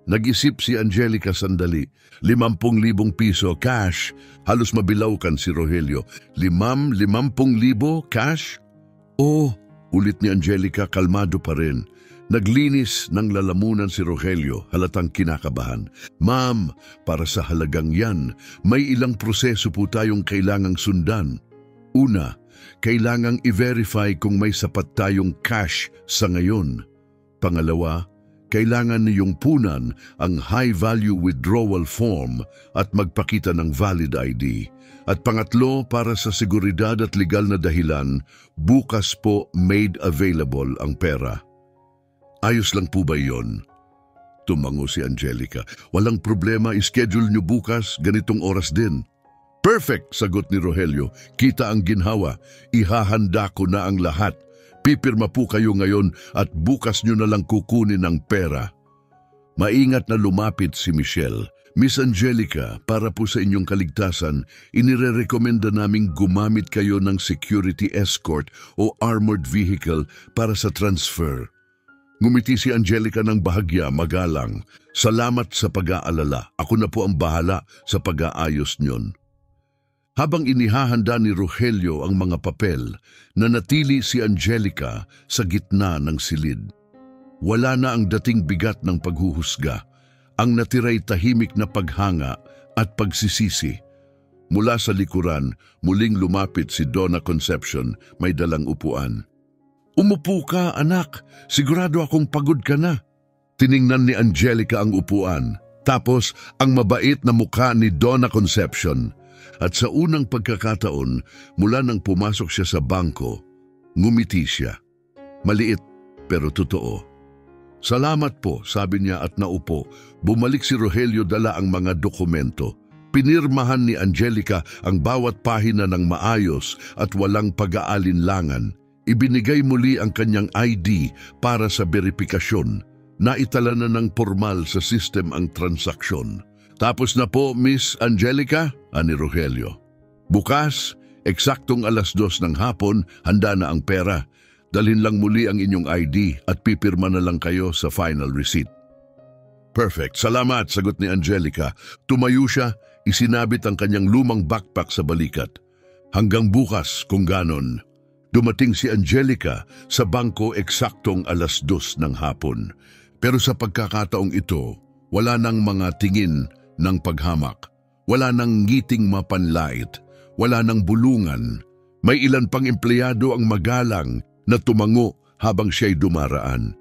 Nag-isip si Angelica sandali. 50,000 piso cash. Halos mabilawkan si Rogelio. 50,000 cash? Oh, ulit ni Angelica, kalmado pa rin. Naglinis ng lalamunan si Rogelio, halatang kinakabahan. Ma'am, para sa halagang yan, may ilang proseso po tayong kailangang sundan. Una, kailangang i-verify kung may sapat tayong cash sa ngayon. Pangalawa, Kailangan niyong punan ang high-value withdrawal form at magpakita ng valid ID. At pangatlo, para sa seguridad at legal na dahilan, bukas po made available ang pera. Ayos lang po ba yon? Tumango si Angelica. Walang problema, ischedule niyo bukas, ganitong oras din. Perfect, sagot ni Rogelio. Kita ang ginhawa. Ihahanda ko na ang lahat. Pipirma po kayo ngayon at bukas niyo na lang kukunin ang pera. Maingat na lumapit si Michelle. Miss Angelica, para po sa inyong kaligtasan, inirerekomenda naming gumamit kayo ng security escort o armored vehicle para sa transfer. Ngumiti si Angelica ng bahagya, magalang. Salamat sa pag-aalala. Ako na po ang bahala sa pag-aayos niyon. Habang inihahanda ni Rogelio ang mga papel, nanatili si Angelica sa gitna ng silid. Wala na ang dating bigat ng paghuhusga. Ang natiray tahimik na paghanga at pagsisisi. Mula sa likuran, muling lumapit si Donna Concepcion, may dalang upuan. Umupo ka, anak. Sigurado akong pagod ka na. Tiningnan ni Angelica ang upuan, tapos ang mabait na mukha ni Donna Concepcion. At sa unang pagkakataon, mula nang pumasok siya sa bangko, ngumiti siya. Maliit pero totoo. Salamat po, sabi niya at naupo. Bumalik si Rogelio, dala ang mga dokumento. Pinirmahan ni Angelica ang bawat pahina ng maayos at walang pag-aalinlangan. Ibinigay muli ang kanyang ID para sa beripikasyon. Naitala na ng formal sa system ang transaksyon. Tapos na po, Miss Angelica, ani Rogelio. Bukas, eksaktong 2:00 ng hapon, handa na ang pera. Dalhin lang muli ang inyong ID at pipirma na lang kayo sa final receipt. Perfect, salamat, sagot ni Angelica. Tumayo siya, isinabit ang kanyang lumang backpack sa balikat. Hanggang bukas, kung ganon. Dumating si Angelica sa bangko eksaktong 2:00 ng hapon. Pero sa pagkakataong ito, wala nang mga tingin ng paghamak. Wala nang ngiting mapanlait. Wala nang bulungan. May ilan pang empleyado ang magalang na tumango habang siya'y dumaraan.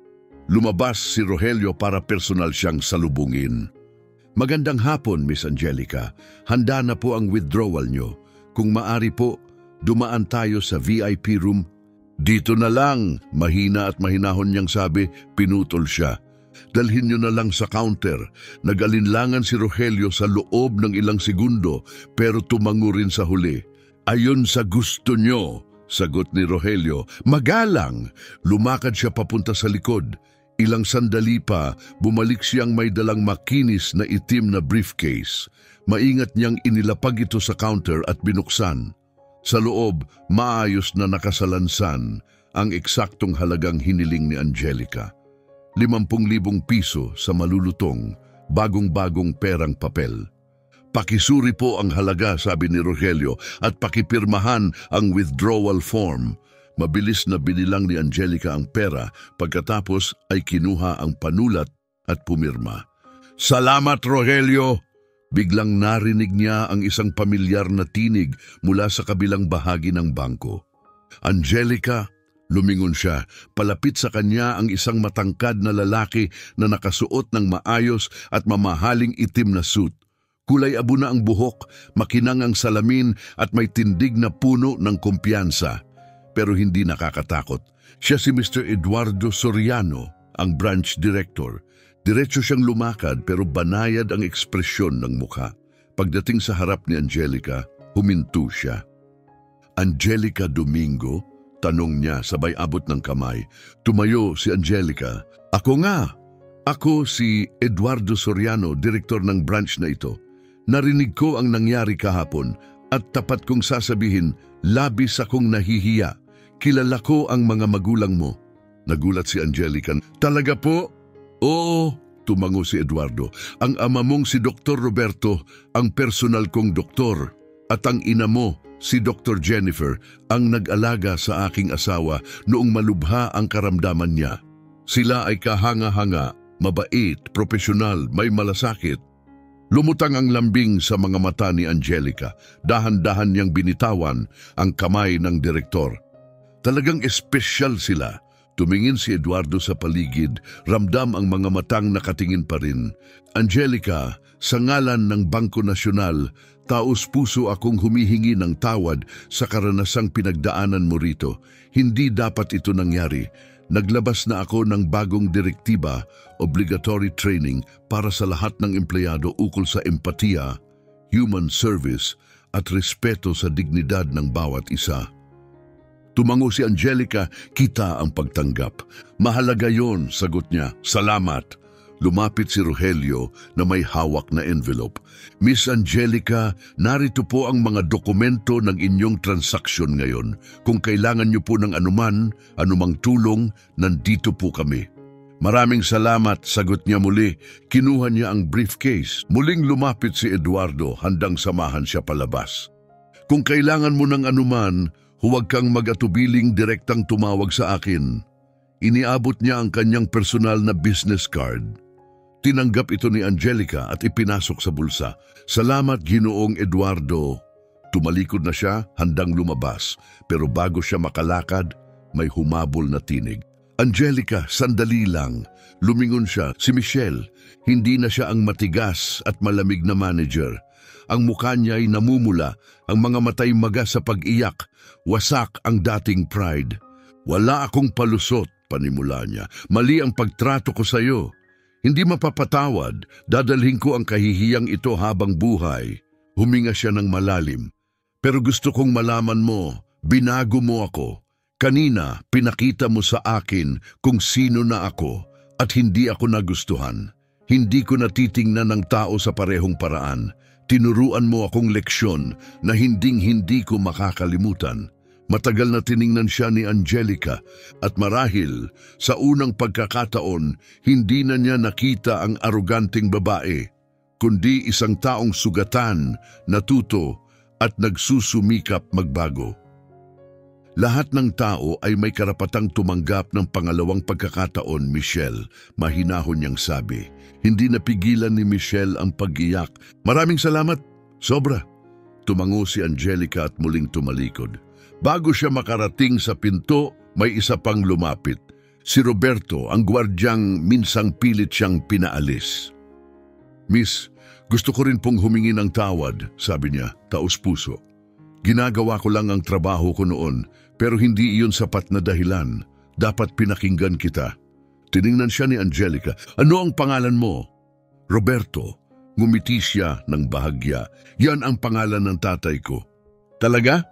Lumabas si Rogelio para personal siyang salubungin. Magandang hapon, Miss Angelica. Handa na po ang withdrawal nyo. Kung maari po, dumaan tayo sa VIP room. Dito na lang, mahina at mahinahon niyang sabi, pinutol siya. Dalhin niyo na lang sa counter. Nag-alinlangan si Rogelio sa loob ng ilang segundo pero tumango rin sa huli. Ayon sa gusto niyo, sagot ni Rogelio. Magalang. Lumakad siya papunta sa likod. Ilang sandali pa, bumalik siyang may dalang makinis na itim na briefcase. Maingat niyang inilapag ito sa counter at binuksan. Sa loob, maayos na nakasalansan ang eksaktong halagang hiniling ni Angelica. 50,000 piso sa malulutong, bagong-bagong perang papel. Pakisuri po ang halaga, sabi ni Rogelio, at pakipirmahan ang withdrawal form. Mabilis na binilang ni Angelica ang pera, pagkatapos ay kinuha ang panulat at pumirma. Salamat, Rogelio! Biglang narinig niya ang isang pamilyar na tinig mula sa kabilang bahagi ng bangko. Angelica! Lumingon siya. Palapit sa kanya ang isang matangkad na lalaki na nakasuot ng maayos at mamahaling itim na suit. Kulay abo na ang buhok, makinang ang salamin at may tindig na puno ng kumpiyansa. Pero hindi nakakatakot. Siya si Mr. Eduardo Soriano, ang branch director. Diretso siyang lumakad pero banayad ang ekspresyon ng mukha. Pagdating sa harap ni Angelica, huminto siya. Angelica Domingo? Tanong niya sabay abot ng kamay. Tumayo si Angelica. Ako nga. Ako si Eduardo Soriano, direktor ng branch na ito. Narinig ko ang nangyari kahapon at tapat kong sasabihin, labis akong nahihiya. Kilala ko ang mga magulang mo. Nagulat si Angelica. Talaga po? Oo, tumango si Eduardo. Ang ama mong si Dr. Roberto, ang personal kong doktor. At ang ina mo, si Dr. Jennifer, ang nag-alaga sa aking asawa noong malubha ang karamdaman niya. Sila ay kahanga-hanga, mabait, profesional, may malasakit. Lumutang ang lambing sa mga mata ni Angelica. Dahan-dahan niyang binitawan ang kamay ng direktor. Talagang espesyal sila. Tumingin si Eduardo sa paligid, ramdam ang mga matang nakatingin pa rin. Angelica, sa ngalan ng Bangko Nasyonal, taos-puso akong humihingi ng tawad sa karanasang pinagdaanan mo rito. Hindi dapat ito nangyari. Naglabas na ako ng bagong direktiba, obligatory training para sa lahat ng empleyado ukol sa empatiya, human service at respeto sa dignidad ng bawat isa. Tumango si Angelica, kita ang pagtanggap. Mahalaga yon, sagot niya. Salamat. Lumapit si Rogelio na may hawak na envelope. Miss Angelica, narito po ang mga dokumento ng inyong transaksyon ngayon. Kung kailangan niyo po ng anumang tulong, nandito po kami. Maraming salamat, sagot niya muli. Kinuha niya ang briefcase. Muling lumapit si Eduardo, handang samahan siya palabas. Kung kailangan mo ng anuman, huwag kang mag-atubiling direktang tumawag sa akin. Iniabot niya ang kanyang personal na business card. Tinanggap ito ni Angelica at ipinasok sa bulsa. Salamat, Ginoong Eduardo. Tumalikod na siya, handang lumabas. Pero bago siya makalakad, may humabol na tinig. Angelica, sandali lang. Lumingon siya. Si Michelle, hindi na siya ang matigas at malamig na manager. Ang mukha niya ay namumula, ang mga matay maga sa pag-iyak. Wasak ang dating pride. Wala akong palusot, panimula niya. Mali ang pagtrato ko sa iyo. Hindi mapapatawad, dadalhin ko ang kahihiyang ito habang buhay. Huminga siya ng malalim. Pero gusto kong malaman mo, binago mo ako. Kanina, pinakita mo sa akin kung sino na ako at hindi ako nagustuhan. Hindi ko natitingnan ng tao sa parehong paraan. Tinuruan mo akong leksyon na hinding-hindi ko makakalimutan. Matagal na tiningnan siya ni Angelica at marahil sa unang pagkakataon, hindi na niya nakita ang aroganting babae, kundi isang taong sugatan, natuto at nagsusumikap magbago. Lahat ng tao ay may karapatang tumanggap ng pangalawang pagkakataon, Michelle, mahinahon niyang sabi. Hindi napigilan ni Michelle ang pag-iyak. Maraming salamat, sobra. Tumango si Angelica at muling tumalikod. Bago siya makarating sa pinto, may isa pang lumapit. Si Roberto, ang gwardyang minsang pilit siyang pinaalis. Miss, gusto ko rin pong humingi ng tawad, sabi niya, taos-puso. Ginagawa ko lang ang trabaho ko noon, pero hindi iyon sapat na dahilan. Dapat pinakinggan kita. Tiningnan siya ni Angelica. Ano ang pangalan mo? Roberto. Ngumiti siya ng bahagya. Yan ang pangalan ng tatay ko. Talaga?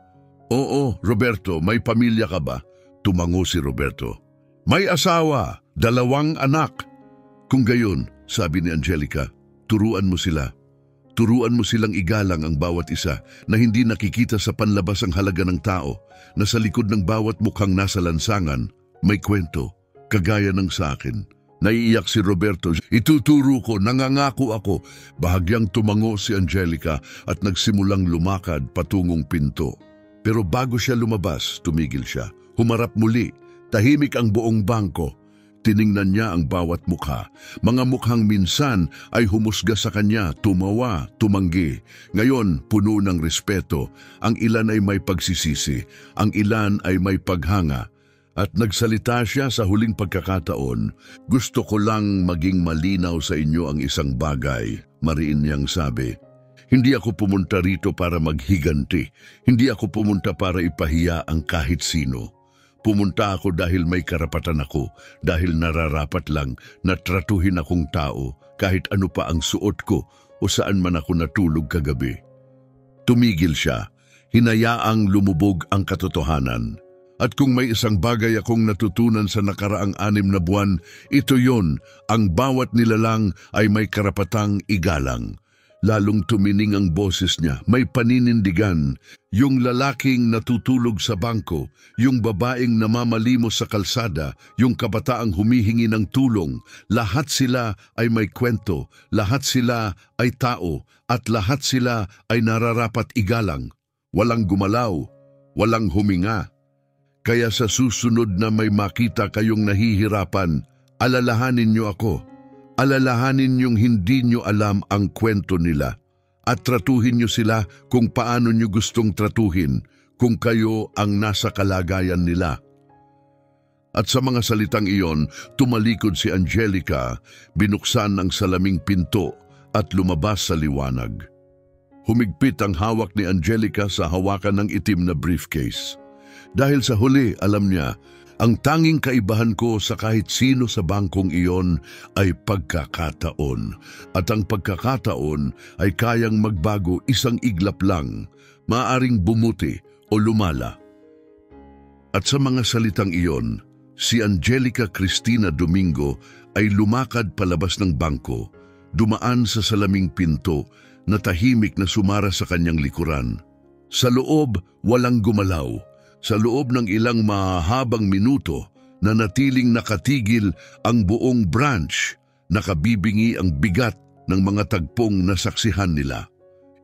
Oo, Roberto, may pamilya ka ba? Tumango si Roberto. May asawa, 2 anak. Kung gayon, sabi ni Angelica, turuan mo sila. Turuan mo silang igalang ang bawat isa na hindi nakikita sa panlabas ang halaga ng tao, na sa likod ng bawat mukhang nasa lansangan, may kwento, kagaya ng sa akin. Naiiyak si Roberto. Ituturo ko, nangangako ako. Bahagyang tumango si Angelica at nagsimulang lumakad patungong pinto. Pero bago siya lumabas, tumigil siya. Humarap muli, tahimik ang buong bangko. Tiningnan niya ang bawat mukha. Mga mukhang minsan ay humusga sa kanya, tumawa, tumanggi. Ngayon, puno ng respeto. Ang ilan ay may pagsisisi, ang ilan ay may paghanga. At nagsalita siya sa huling pagkakataon, gusto ko lang maging malinaw sa inyo ang isang bagay, mariin niyang sabi. Hindi ako pumunta rito para maghiganti. Hindi ako pumunta para ipahiya ang kahit sino. Pumunta ako dahil may karapatan ako, dahil nararapat lang na tratuhin akong tao kahit ano pa ang suot ko o saan man ako natulog kagabi. Tumigil siya, hinayaang lumubog ang katotohanan. At kung may isang bagay akong natutunan sa nakaraang 6 na buwan, ito yon, ang bawat nilalang ay may karapatang igalang. Lalong tumining ang boses niya, may paninindigan. Yung lalaking natutulog sa bangko, yung babaeng namamalimos sa kalsada, yung kabataang humihingi ng tulong, lahat sila ay may kwento, lahat sila ay tao, at lahat sila ay nararapat igalang. Walang gumalaw, walang huminga. Kaya sa susunod na may makita kayong nahihirapan, alalahanin niyo ako. Alalahanin niyong hindi niyo alam ang kwento nila at tratuhin niyo sila kung paano niyo gustong tratuhin kung kayo ang nasa kalagayan nila. At sa mga salitang iyon, tumalikod si Angelica, binuksan ang salaming pinto at lumabas sa liwanag. Humigpit ang hawak ni Angelica sa hawakan ng itim na briefcase. Dahil sa huli, alam niya, ang tanging kaibahan ko sa kahit sino sa bangkong iyon ay pagkakataon. At ang pagkakataon ay kayang magbago isang iglap lang, maaaring bumuti o lumala. At sa mga salitang iyon, si Angelica Cristina Domingo ay lumakad palabas ng bangko, dumaan sa salaming pinto na tahimik na sumara sa kanyang likuran. Sa loob, walang gumalaw. Sa loob ng ilang mahahabang minuto, nanatiling nakatigil ang buong branch, nakabibingi ang bigat ng mga tagpong nasaksihan nila.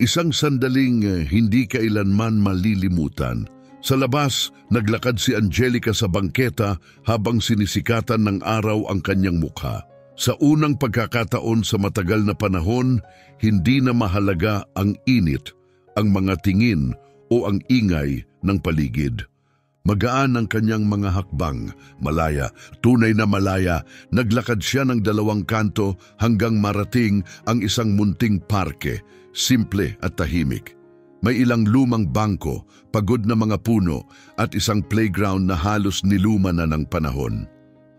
Isang sandaling hindi kailanman malilimutan. Sa labas, naglakad si Angelica sa bangketa habang sinisikatan ng araw ang kanyang mukha. Sa unang pagkakataon sa matagal na panahon, hindi na mahalaga ang init, ang mga tingin o ang ingay ng paligid. Magaan ang kanyang mga hakbang, malaya, tunay na malaya, naglakad siya ng dalawang kanto hanggang marating ang isang munting parke, simple at tahimik. May ilang lumang bangko, pagod na mga puno at isang playground na halos niluma na ng panahon.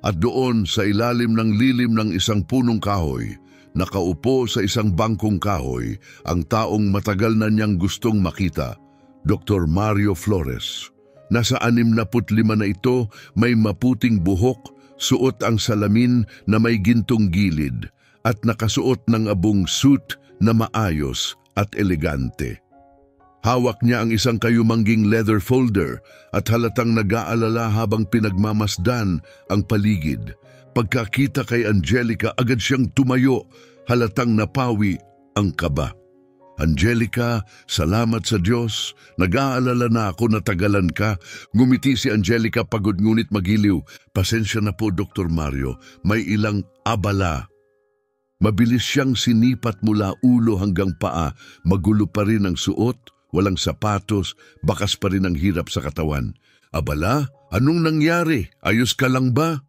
At doon sa ilalim ng lilim ng isang punong kahoy, nakaupo sa isang bangkong kahoy, ang taong matagal na niyang gustong makita, Dr. Mario Flores. Nasa 65 na ito, may maputing buhok, suot ang salamin na may gintong gilid, at nakasuot ng abong suit na maayos at elegante. Hawak niya ang isang kayumangging leather folder at halatang nag-aalala habang pinagmamasdan ang paligid. Pagkakita kay Angelica, agad siyang tumayo, halatang napawi ang kaba. Angelica, salamat sa Diyos. Nag-aalala na ako na tagalan ka. Ngumiti si Angelica, pagod ngunit magiliw. Pasensya na po, Dr. Mario. May ilang abala. Mabilis siyang sinipat mula ulo hanggang paa. Magulo pa rin ang suot, walang sapatos, bakas pa rin ang hirap sa katawan. Abala? Anong nangyari? Ayos ka lang ba?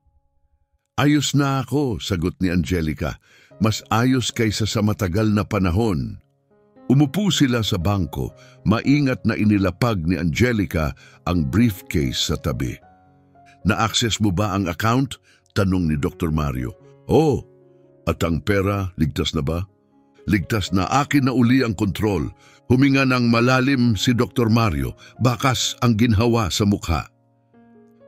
Ayos na ako, sagot ni Angelica. Mas ayos kaysa sa matagal na panahon. Umupo sila sa bangko, maingat na inilapag ni Angelica ang briefcase sa tabi. Na-access mo ba ang account? Tanong ni Dr. Mario. Oo. At ang pera, ligtas na ba? Ligtas na, akin na uli ang kontrol. Huminga ng malalim si Dr. Mario, bakas ang ginhawa sa mukha.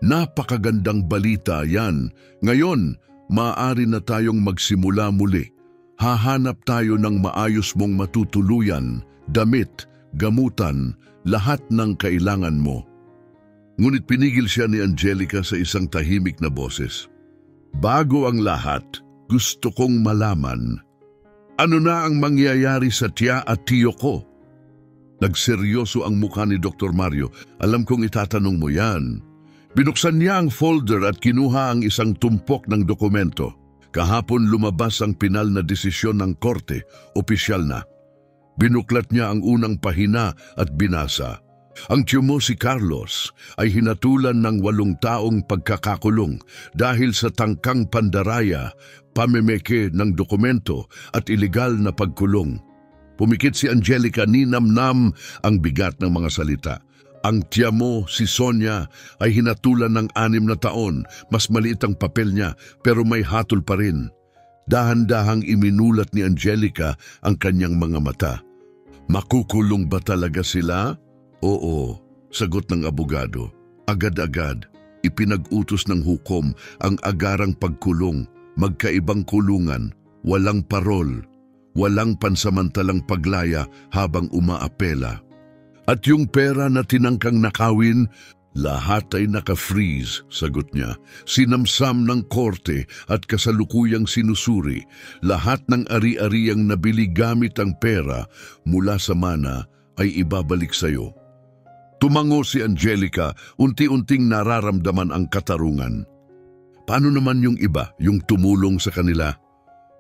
Napakagandang balita yan. Ngayon, maaari na tayong magsimula muli. Hahanap tayo ng maayos mong matutuluyan, damit, gamutan, lahat ng kailangan mo. Ngunit pinigil siya ni Angelica sa isang tahimik na boses. Bago ang lahat, gusto kong malaman, ano na ang mangyayari sa tiya at tiyo ko? Nagseryoso ang mukha ni Dr. Mario. Alam kong itatanong mo yan. Binuksan niya ang folder at kinuha ang isang tumpok ng dokumento. Kahapon lumabas ang pinal na desisyon ng korte, opisyal na. Binuklat niya ang unang pahina at binasa. Ang tiyo mo si Carlos ay hinatulan ng 8 taong pagkakakulong dahil sa tangkang pandaraya, pamemeke ng dokumento at ilegal na pagkulong. Pumikit si Angelica, ninamnam ang bigat ng mga salita. Ang tiya mo, si Sonia, ay hinatulan ng 6 na taon. Mas maliit ang papel niya, pero may hatol pa rin. Dahan-dahang iminulat ni Angelica ang kanyang mga mata. Makukulong ba talaga sila? Oo, sagot ng abogado. Agad-agad, ipinag-utos ng hukom ang agarang pagkulong, magkaibang kulungan, walang parol, walang pansamantalang paglaya habang umaapela. At yung pera na tinangkang nakawin, lahat ay naka-freeze, sagot niya. Sinamsam ng korte at kasalukuyang sinusuri. Lahat ng ari-ariang nabili gamit ang pera mula sa mana ay ibabalik sa'yo. Tumango si Angelica, unti-unting nararamdaman ang katarungan. Paano naman yung iba, yung tumulong sa kanila?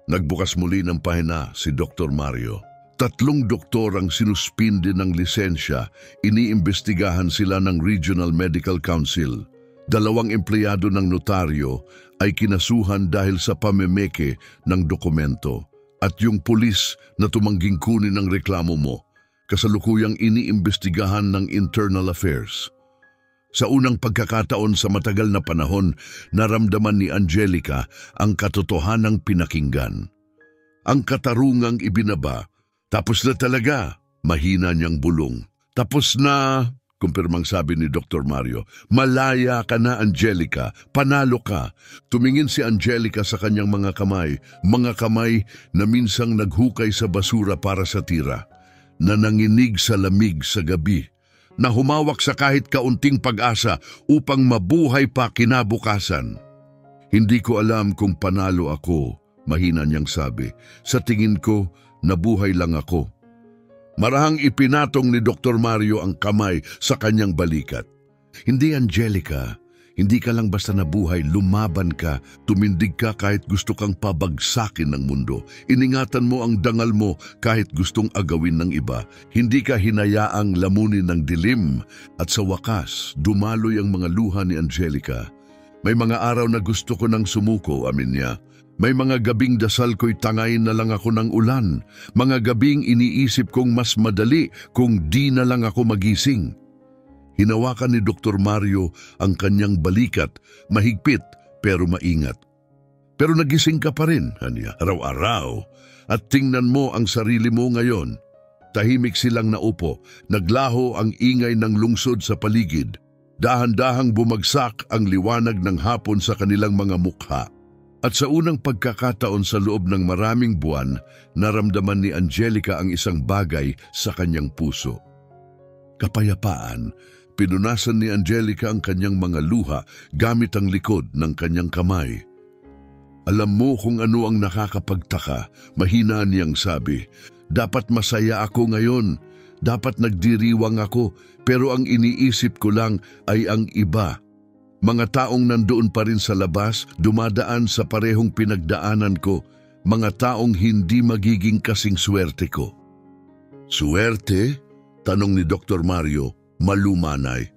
Nagbukas muli ng pahina si Dr. Mario. 3 doktor ang sinuspinde ng lisensya, iniimbestigahan sila ng Regional Medical Council. 2 empleyado ng notaryo ay kinasuhan dahil sa pamemeke ng dokumento at yung pulis na tumangging kunin ang reklamo mo, kasalukuyang iniimbestigahan ng Internal Affairs. Sa unang pagkakataon sa matagal na panahon, naramdaman ni Angelica ang katotohanang pinakinggan. Ang katarungang ibinaba, tapos na talaga, mahina niyang bulong. Tapos na, kumpirmang sabi ni Dr. Mario, malaya ka na Angelica, panalo ka. Tumingin si Angelica sa kanyang mga kamay na minsang naghukay sa basura para sa tira, na nanginig sa lamig sa gabi, na humawak sa kahit kaunting pag-asa upang mabuhay pa kinabukasan. Hindi ko alam kung panalo ako, mahina niyang sabi. Sa tingin ko, nabuhay lang ako. Marahang ipinatong ni Dr. Mario ang kamay sa kanyang balikat. Hindi Angelica, hindi ka lang basta nabuhay, lumaban ka, tumindig ka kahit gusto kang pabagsakin ng mundo. Iningatan mo ang dangal mo kahit gustong agawin ng iba. Hindi ka hinayaang lamunin ng dilim. At sa wakas, dumaloy ang mga luha ni Angelica. May mga araw na gusto ko nang sumuko, amin niya. May mga gabing dasal ko'y tangayin na lang ako ng ulan. Mga gabing iniisip kong mas madali kung di na lang ako magising. Hinawakan ni Dr. Mario ang kanyang balikat, mahigpit pero maingat. Pero nagising ka pa rin, Hanya, araw-araw. At tingnan mo ang sarili mo ngayon. Tahimik silang naupo, naglaho ang ingay ng lungsod sa paligid. Dahan-dahang bumagsak ang liwanag ng hapon sa kanilang mga mukha. At sa unang pagkakataon sa loob ng maraming buwan, naramdaman ni Angelica ang isang bagay sa kanyang puso. Kapayapaan. Pinunasan ni Angelica ang kanyang mga luha gamit ang likod ng kanyang kamay. Alam mo kung ano ang nakakapagtaka, mahina niyang sabi. Dapat masaya ako ngayon, dapat nagdiriwang ako, pero ang iniisip ko lang ay ang iba. Mga taong nandoon pa rin sa labas, dumadaan sa parehong pinagdaanan ko, mga taong hindi magiging kasing swerte ko. Swerte? Tanong ni Dr. Mario. Malumanay.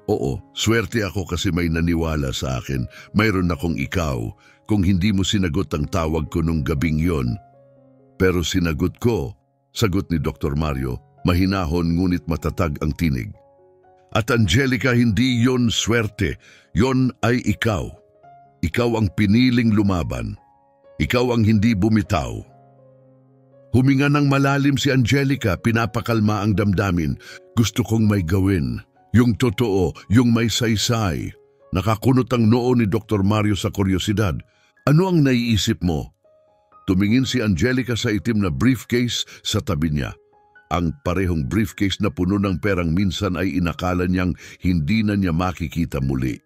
Oo, swerte ako kasi may naniwala sa akin. Mayroon akong ikaw kung hindi mo sinagot ang tawag ko nung gabing yon. Pero sinagot ko, sagot ni Dr. Mario, mahinahon ngunit matatag ang tinig. At Angelica, hindi yon swerte, yon ay ikaw. Ikaw ang piniling lumaban. Ikaw ang hindi bumitaw. Huminga ng malalim si Angelica, pinapakalma ang damdamin. Gusto kong may gawin. Yung totoo, yung may saysay. Nakakunot ang noo ni Dr. Mario sa kuryosidad. Ano ang naiisip mo? Tumingin si Angelica sa itim na briefcase sa tabi niya. Ang parehong briefcase na puno ng perang minsan ay inakala niyang hindi na niya makikita muli.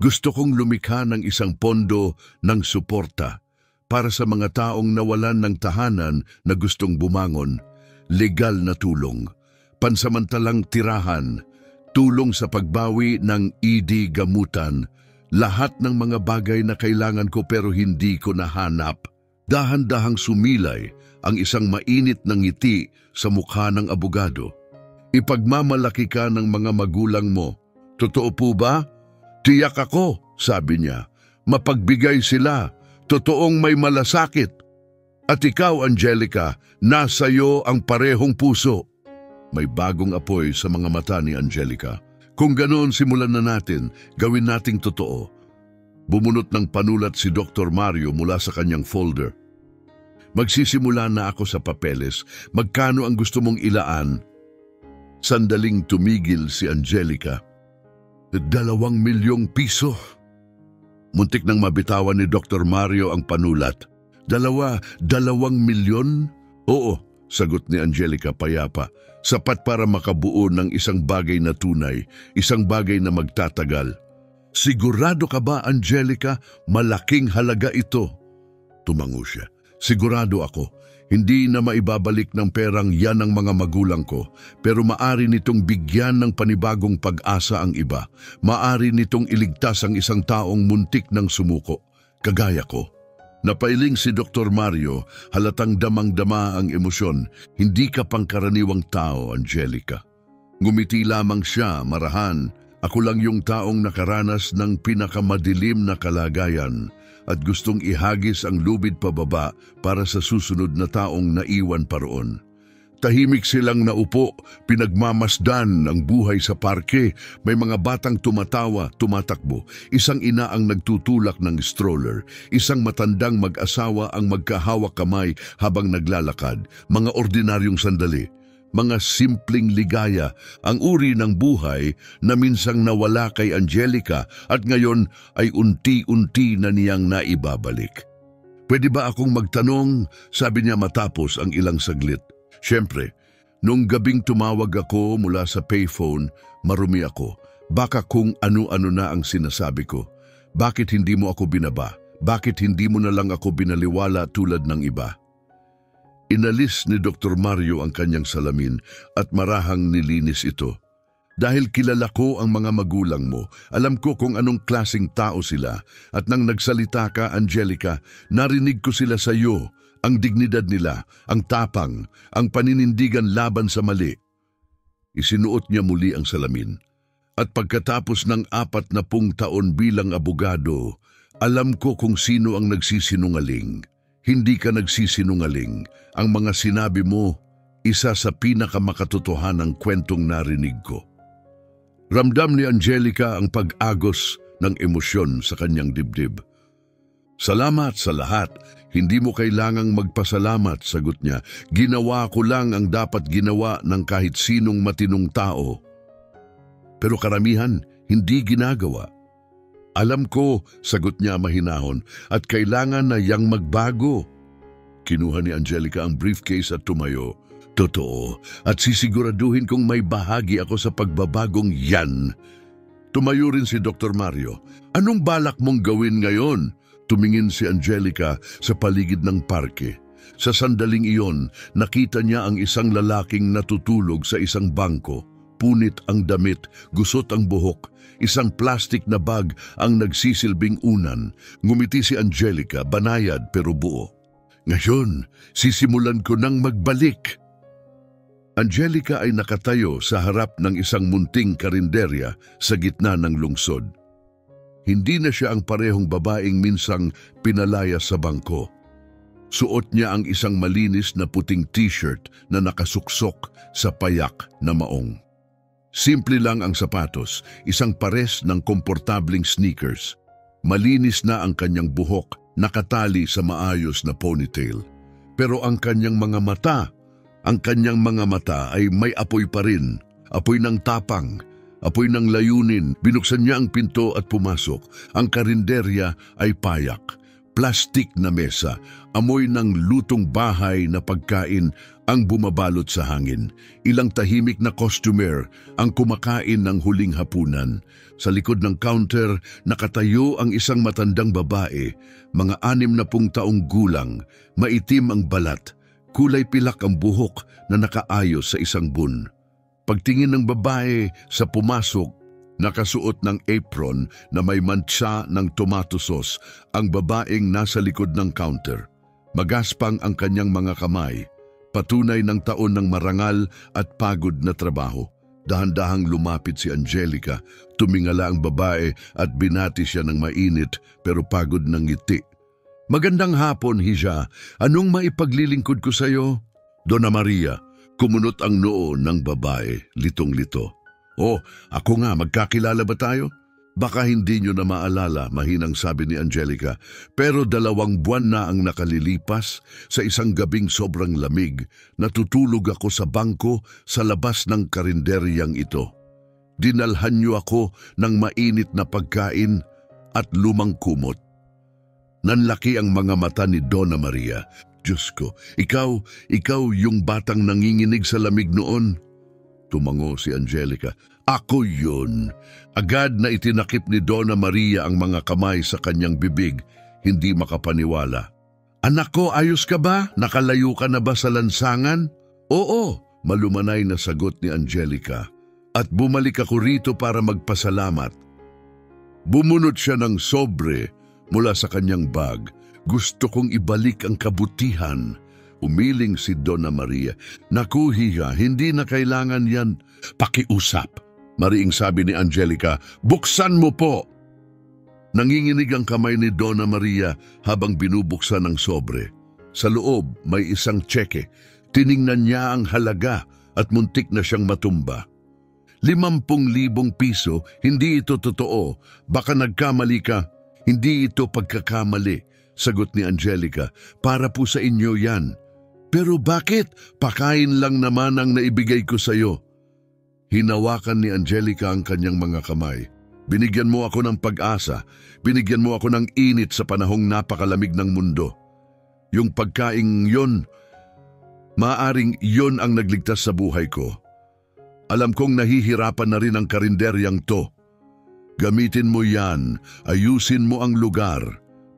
Gusto kong lumikha ng isang pondo ng suporta para sa mga taong nawalan ng tahanan na gustong bumangon, legal na tulong, pansamantalang tirahan, tulong sa pagbawi ng ED gamutan, lahat ng mga bagay na kailangan ko pero hindi ko nahanap. Dahan-dahang sumilay ang isang mainit na ngiti sa mukha ng abogado. Ipagmamalaki ka ng mga magulang mo. Totoo po ba? Tiyak ako, sabi niya. Mapagbigay sila. Totoong may malasakit. At ikaw, Angelica, nasa iyo ang parehong puso. May bagong apoy sa mga mata ni Angelica. Kung ganoon, simulan na natin. Gawin nating totoo. Bumunot ng panulat si Dr. Mario mula sa kanyang folder. Magsisimula na ako sa papeles. Magkano ang gusto mong ilaan? Sandaling tumigil si Angelica. 2,000,000 piso. Muntik nang mabitawan ni Dr. Mario ang panulat. 2,000,000? Oo, sagot ni Angelica payapa. Sapat para makabuo ng isang bagay na tunay, isang bagay na magtatagal. Sigurado ka ba, Angelica, malaking halaga ito? Tumango siya. Sigurado ako, hindi na maibabalik ng perang yan ang mga magulang ko, pero maari nitong bigyan ng panibagong pag-asa ang iba. Maari nitong iligtas ang isang taong muntik ng sumuko, kagaya ko. Napailing si Dr. Mario, halatang damang-dama ang emosyon. Hindi ka pangkaraniwang tao, Angelica. Ngumiti lamang siya, marahan. Ako lang yung taong nakaranas ng pinakamadilim na kalagayan at gustong ihagis ang lubid pababa para sa susunod na taong naiwan pa roon. Tahimik silang naupo, pinagmamasdan ang buhay sa parke, may mga batang tumatawa, tumatakbo, isang ina ang nagtutulak ng stroller, isang matandang mag-asawa ang magkahawak kamay habang naglalakad, mga ordinaryong sandali. Mga simpleng ligaya, ang uri ng buhay na minsang nawala kay Angelica at ngayon ay unti-unti na niyang naibabalik. "Pwede ba akong magtanong?" sabi niya matapos ang ilang saglit. Siyempre, nung gabing tumawag ako mula sa payphone, marumi ako. Baka kung ano-ano na ang sinasabi ko. Bakit hindi mo ako binaba? Bakit hindi mo na lang ako binaliwala tulad ng iba? Inalis ni Dr. Mario ang kanyang salamin at marahang nilinis ito. Dahil kilala ko ang mga magulang mo, alam ko kung anong klaseng tao sila at nang nagsalita ka, Angelica, narinig ko sila sa iyo. Ang dignidad nila, ang tapang, ang paninindigan laban sa mali. Isinuot niya muli ang salamin. At pagkatapos ng 40 taon bilang abogado, alam ko kung sino ang nagsisinungaling. Hindi ka nagsisinungaling. Ang mga sinabi mo, isa sa pinakamakatotohanang kwentong narinig ko. Ramdam ni Angelica ang pag-agos ng emosyon sa kanyang dibdib. "Salamat sa lahat. Hindi mo kailangang magpasalamat," sagot niya. "Ginawa ko lang ang dapat ginawa ng kahit sinong matinong tao." Pero karamihan, hindi ginagawa. "Alam ko," sagot niya mahinahon, "at kailangan na yang magbago." Kinuha ni Angelica ang briefcase at tumayo. "Totoo, at sisiguraduhin kong may bahagi ako sa pagbabagong yan." Tumayo rin si Dr. Mario. "Anong balak mong gawin ngayon?" Tumingin si Angelica sa paligid ng parke. Sa sandaling iyon, nakita niya ang isang lalaking natutulog sa isang bangko. Punit ang damit, gusot ang buhok, isang plastic na bag ang nagsisilbing unan. Ngumiti si Angelica, banayad pero buo. "Ngayon, sisimulan ko nang magbalik." Angelica ay nakatayo sa harap ng isang munting karinderya sa gitna ng lungsod. Hindi na siya ang parehong babaeng minsang pinalaya sa bangko. Suot niya ang isang malinis na puting t-shirt na nakasuksok sa payak na maong. Simple lang ang sapatos, isang pares ng komportabling sneakers. Malinis na ang kanyang buhok, nakatali sa maayos na ponytail. Pero ang kanyang mga mata ay may apoy pa rin, apoy ng tapang, apoy ng layunin. Binuksan niya ang pinto at pumasok. Ang karinderya ay payak, plastik na mesa, amoy ng lutong bahay na pagkain ang bumabalot sa hangin. Ilang tahimik na customer ang kumakain ng huling hapunan. Sa likod ng counter, nakatayo ang isang matandang babae, mga 60 taong gulang, maitim ang balat, kulay pilak ang buhok na nakaayos sa isang bun. Pagtingin ng babae sa pumasok, nakasuot ng apron na may mantsa ng tomato sauce ang babaeng nasa likod ng counter. Magaspang ang kanyang mga kamay, patunay ng taon ng marangal at pagod na trabaho. Dahan-dahang lumapit si Angelica, tumingala ang babae at binati siya ng mainit pero pagod ng ngiti. "Magandang hapon, Hija. Anong maipaglilingkod ko sa iyo?" "Donna Maria." Kumunot ang noo ng babae, litong-lito. "Oh, ako nga, magkakilala ba tayo?" "Baka hindi nyo na maalala," mahinang sabi ni Angelica. "Pero 2 buwan na ang nakalilipas. Sa isang gabing sobrang lamig, natutulog ako sa bangko sa labas ng karinderyang ito. Dinalhan nyo ako ng mainit na pagkain at lumang kumot." Nanlaki ang mga mata ni Donna Maria. "Diyos ko, ikaw yung batang nanginginig sa lamig noon." Tumango si Angelica. "Ako yun." Agad na itinakip ni Donna Maria ang mga kamay sa kanyang bibig, hindi makapaniwala. "Anak ko, ayos ka ba? Nakalayo ka na ba sa lansangan?" "Oo," malumanay na sagot ni Angelica. "At bumalik ako rito para magpasalamat." Bumunot siya ng sobre mula sa kanyang bag. "Gusto kong ibalik ang kabutihan." Umiling si Donna Maria. "Naku, Hiya, hindi na kailangan yan." "Pakiusap." Mariing sabi ni Angelica, "Buksan mo po!" Nanginginig ang kamay ni Donna Maria habang binubuksan ang sobre. Sa loob may isang tseke. Tiningnan niya ang halaga at muntik na siyang matumba. 50,000 piso, hindi ito totoo. Baka nagkamali ka. Hindi ito pagkakamali, sagot ni Angelica. Para po sa inyo yan. Pero bakit? Pakain lang naman ang naibigay ko sa iyo. Hinawakan ni Angelica ang kanyang mga kamay. Binigyan mo ako ng pag-asa. Binigyan mo ako ng init sa panahong napakalamig ng mundo. Yung pagkaing yon, maaring yon ang nagligtas sa buhay ko. Alam kong nahihirapan na rin ang karinderyang to. Gamitin mo yan, ayusin mo ang lugar,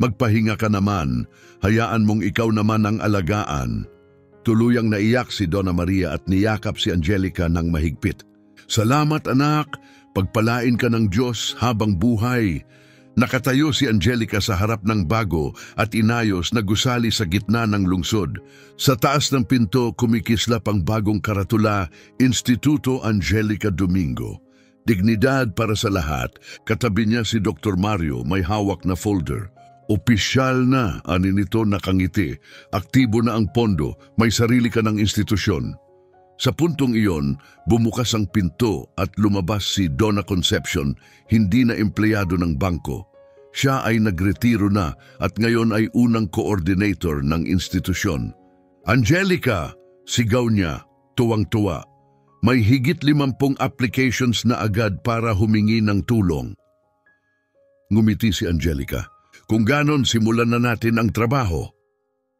magpahinga ka naman, hayaan mong ikaw naman ang alagaan. Tuluyang naiyak si Donna Maria at niyakap si Angelica ng mahigpit. Salamat anak, pagpalain ka ng Diyos habang buhay. Nakatayo si Angelica sa harap ng bago at inayos na gusali sa gitna ng lungsod. Sa taas ng pinto kumikislap ang bagong karatula, Instituto Angelica Domingo. Dignidad para sa lahat, katabi niya si Dr. Mario may hawak na folder. Opisyal na, ani nito nakangiti. Aktibo na ang pondo, may sarili ka ng institusyon. Sa puntong iyon, bumukas ang pinto at lumabas si Donna Concepcion, hindi na empleyado ng bangko. Siya ay nagretiro na at ngayon ay unang coordinator ng institusyon. Angelica, sigaw niya, tuwang-tuwa. May higit 50 applications na agad para humingi ng tulong. Ngumiti si Angelica. Kung ganon, simulan na natin ang trabaho.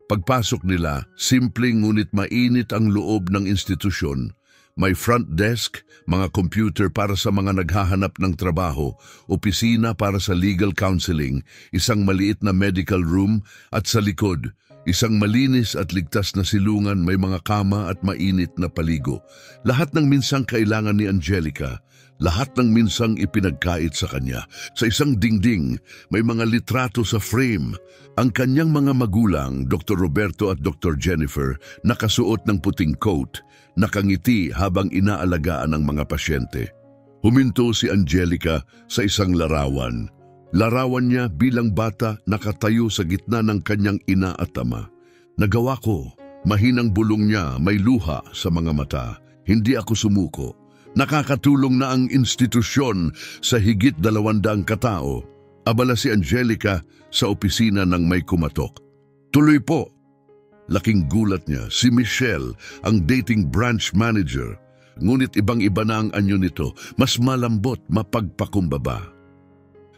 Pagpasok nila, simpleng ngunit mainit ang loob ng institusyon. May front desk, mga computer para sa mga naghahanap ng trabaho, opisina para sa legal counseling, isang maliit na medical room at sa likod, isang malinis at ligtas na silungan, may mga kama at mainit na paligo. Lahat ng minsang kailangan ni Angelica, lahat ng minsang ipinagkait sa kanya. Sa isang dingding, may mga litrato sa frame. Ang kanyang mga magulang, Dr. Roberto at Dr. Jennifer, nakasuot ng puting coat, nakangiti habang inaalagaan ang mga pasyente. Huminto si Angelica sa isang larawan. Larawan niya bilang bata nakatayo sa gitna ng kanyang ina at ama. Nagawa ko, mahinang bulong niya, may luha sa mga mata. Hindi ako sumuko. Nakakatulong na ang institusyon sa higit 200 katao. Abala si Angelica sa opisina ng may kumatok. Tuloy po. Laking gulat niya, si Michelle, ang dating branch manager. Ngunit ibang-iba na ang anyo nito, mas malambot, mapagpakumbaba.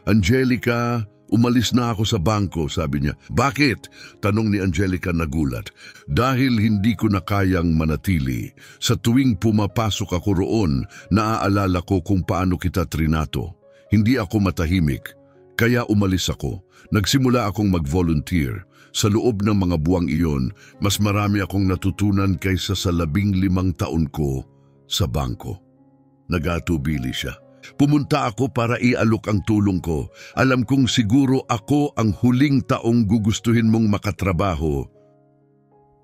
Angelica, umalis na ako sa bangko, sabi niya. Bakit? Tanong ni Angelica nagulat. Dahil hindi ko na kayang manatili. Sa tuwing pumapasok ako roon, naaalala ko kung paano kita trinato. Hindi ako matahimik. Kaya umalis ako. Nagsimula akong mag-volunteer. Sa loob ng mga buwang iyon, mas marami akong natutunan kaysa sa 15 taon ko sa bangko. Nagatubili siya. Pumunta ako para ialok ang tulong ko. Alam kong siguro ako ang huling taong gugustuhin mong makatrabaho.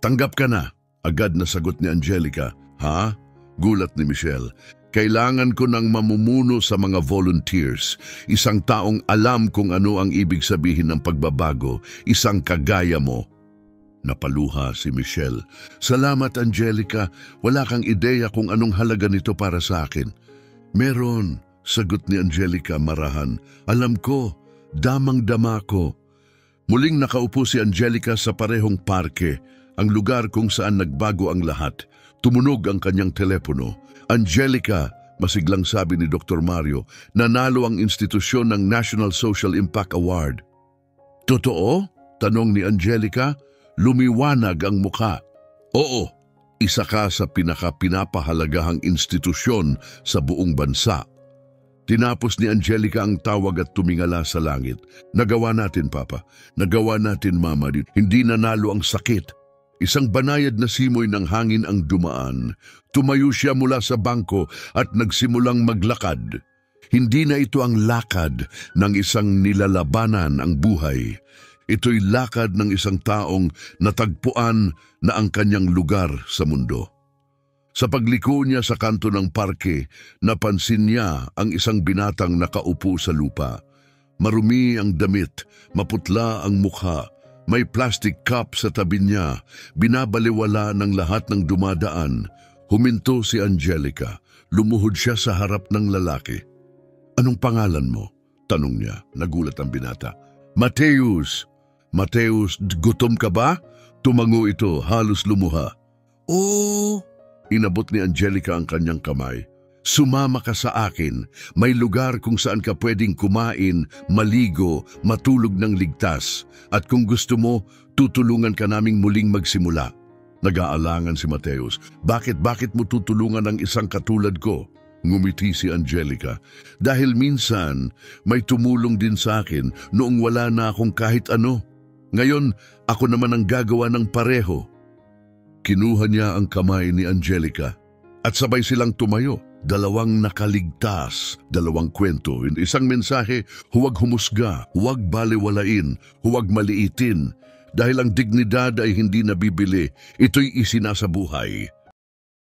Tanggap ka na, agad na sagot ni Angelica. Ha? Gulat ni Michelle. Kailangan ko ng mamumuno sa mga volunteers. Isang taong alam kung ano ang ibig sabihin ng pagbabago. Isang kagaya mo. Napaluha si Michelle. Salamat Angelica. Wala kang ideya kung anong halaga nito para sa akin. Meron, sagot ni Angelica marahan. Alam ko, damang-dama ko. Muling nakaupo si Angelica sa parehong parke, ang lugar kung saan nagbago ang lahat. Tumunog ang kanyang telepono. Angelica, masiglang sabi ni Dr. Mario, nanalo ang institusyon ng National Social Impact Award. Totoo? Tanong ni Angelica. Lumiwanag ang mukha. Oo. Isa ka sa pinakapipahalagahang institusyon sa buong bansa. Tinapos ni Angelica ang tawag at tumingala sa langit. Nagawa natin, Papa. Nagawa natin, Mama. Hindi nanalo ang sakit. Isang banayad na simoy ng hangin ang dumaan. Tumayo siya mula sa bangko at nagsimulang maglakad. Hindi na ito ang lakad ng isang nilalabanan ang buhay. Ito'y lakad ng isang taong natagpuan na ang kanyang lugar sa mundo. Sa pagliko niya sa kanto ng parke, napansin niya ang isang binatang nakaupo sa lupa. Marumi ang damit, maputla ang mukha, may plastic cup sa tabi niya, binabaliwala ng lahat ng dumadaan. Huminto si Angelica, lumuhod siya sa harap ng lalaki. "Anong pangalan mo?" tanong niya, nagulat ang binata. "Mateus." "Mateus, gutom ka ba?" Tumango ito, halos lumuha. "Oo." Inabot ni Angelica ang kanyang kamay. "Sumama ka sa akin. May lugar kung saan ka pwedeng kumain, maligo, matulog ng ligtas. At kung gusto mo, tutulungan ka naming muling magsimula." Nag-aalangan si Mateus. Bakit mo tutulungan ang isang katulad ko?" Ngumiti si Angelica. "Dahil minsan may tumulong din sa akin noong wala na akong kahit ano. Ngayon, ako naman ang gagawa ng pareho." Kinuha niya ang kamay ni Angelica at sabay silang tumayo. Dalawang nakaligtas, dalawang kwento. Isang mensahe, huwag humusga, huwag baliwalain, huwag maliitin. Dahil ang dignidad ay hindi nabibili, ito'y isinasabuhay.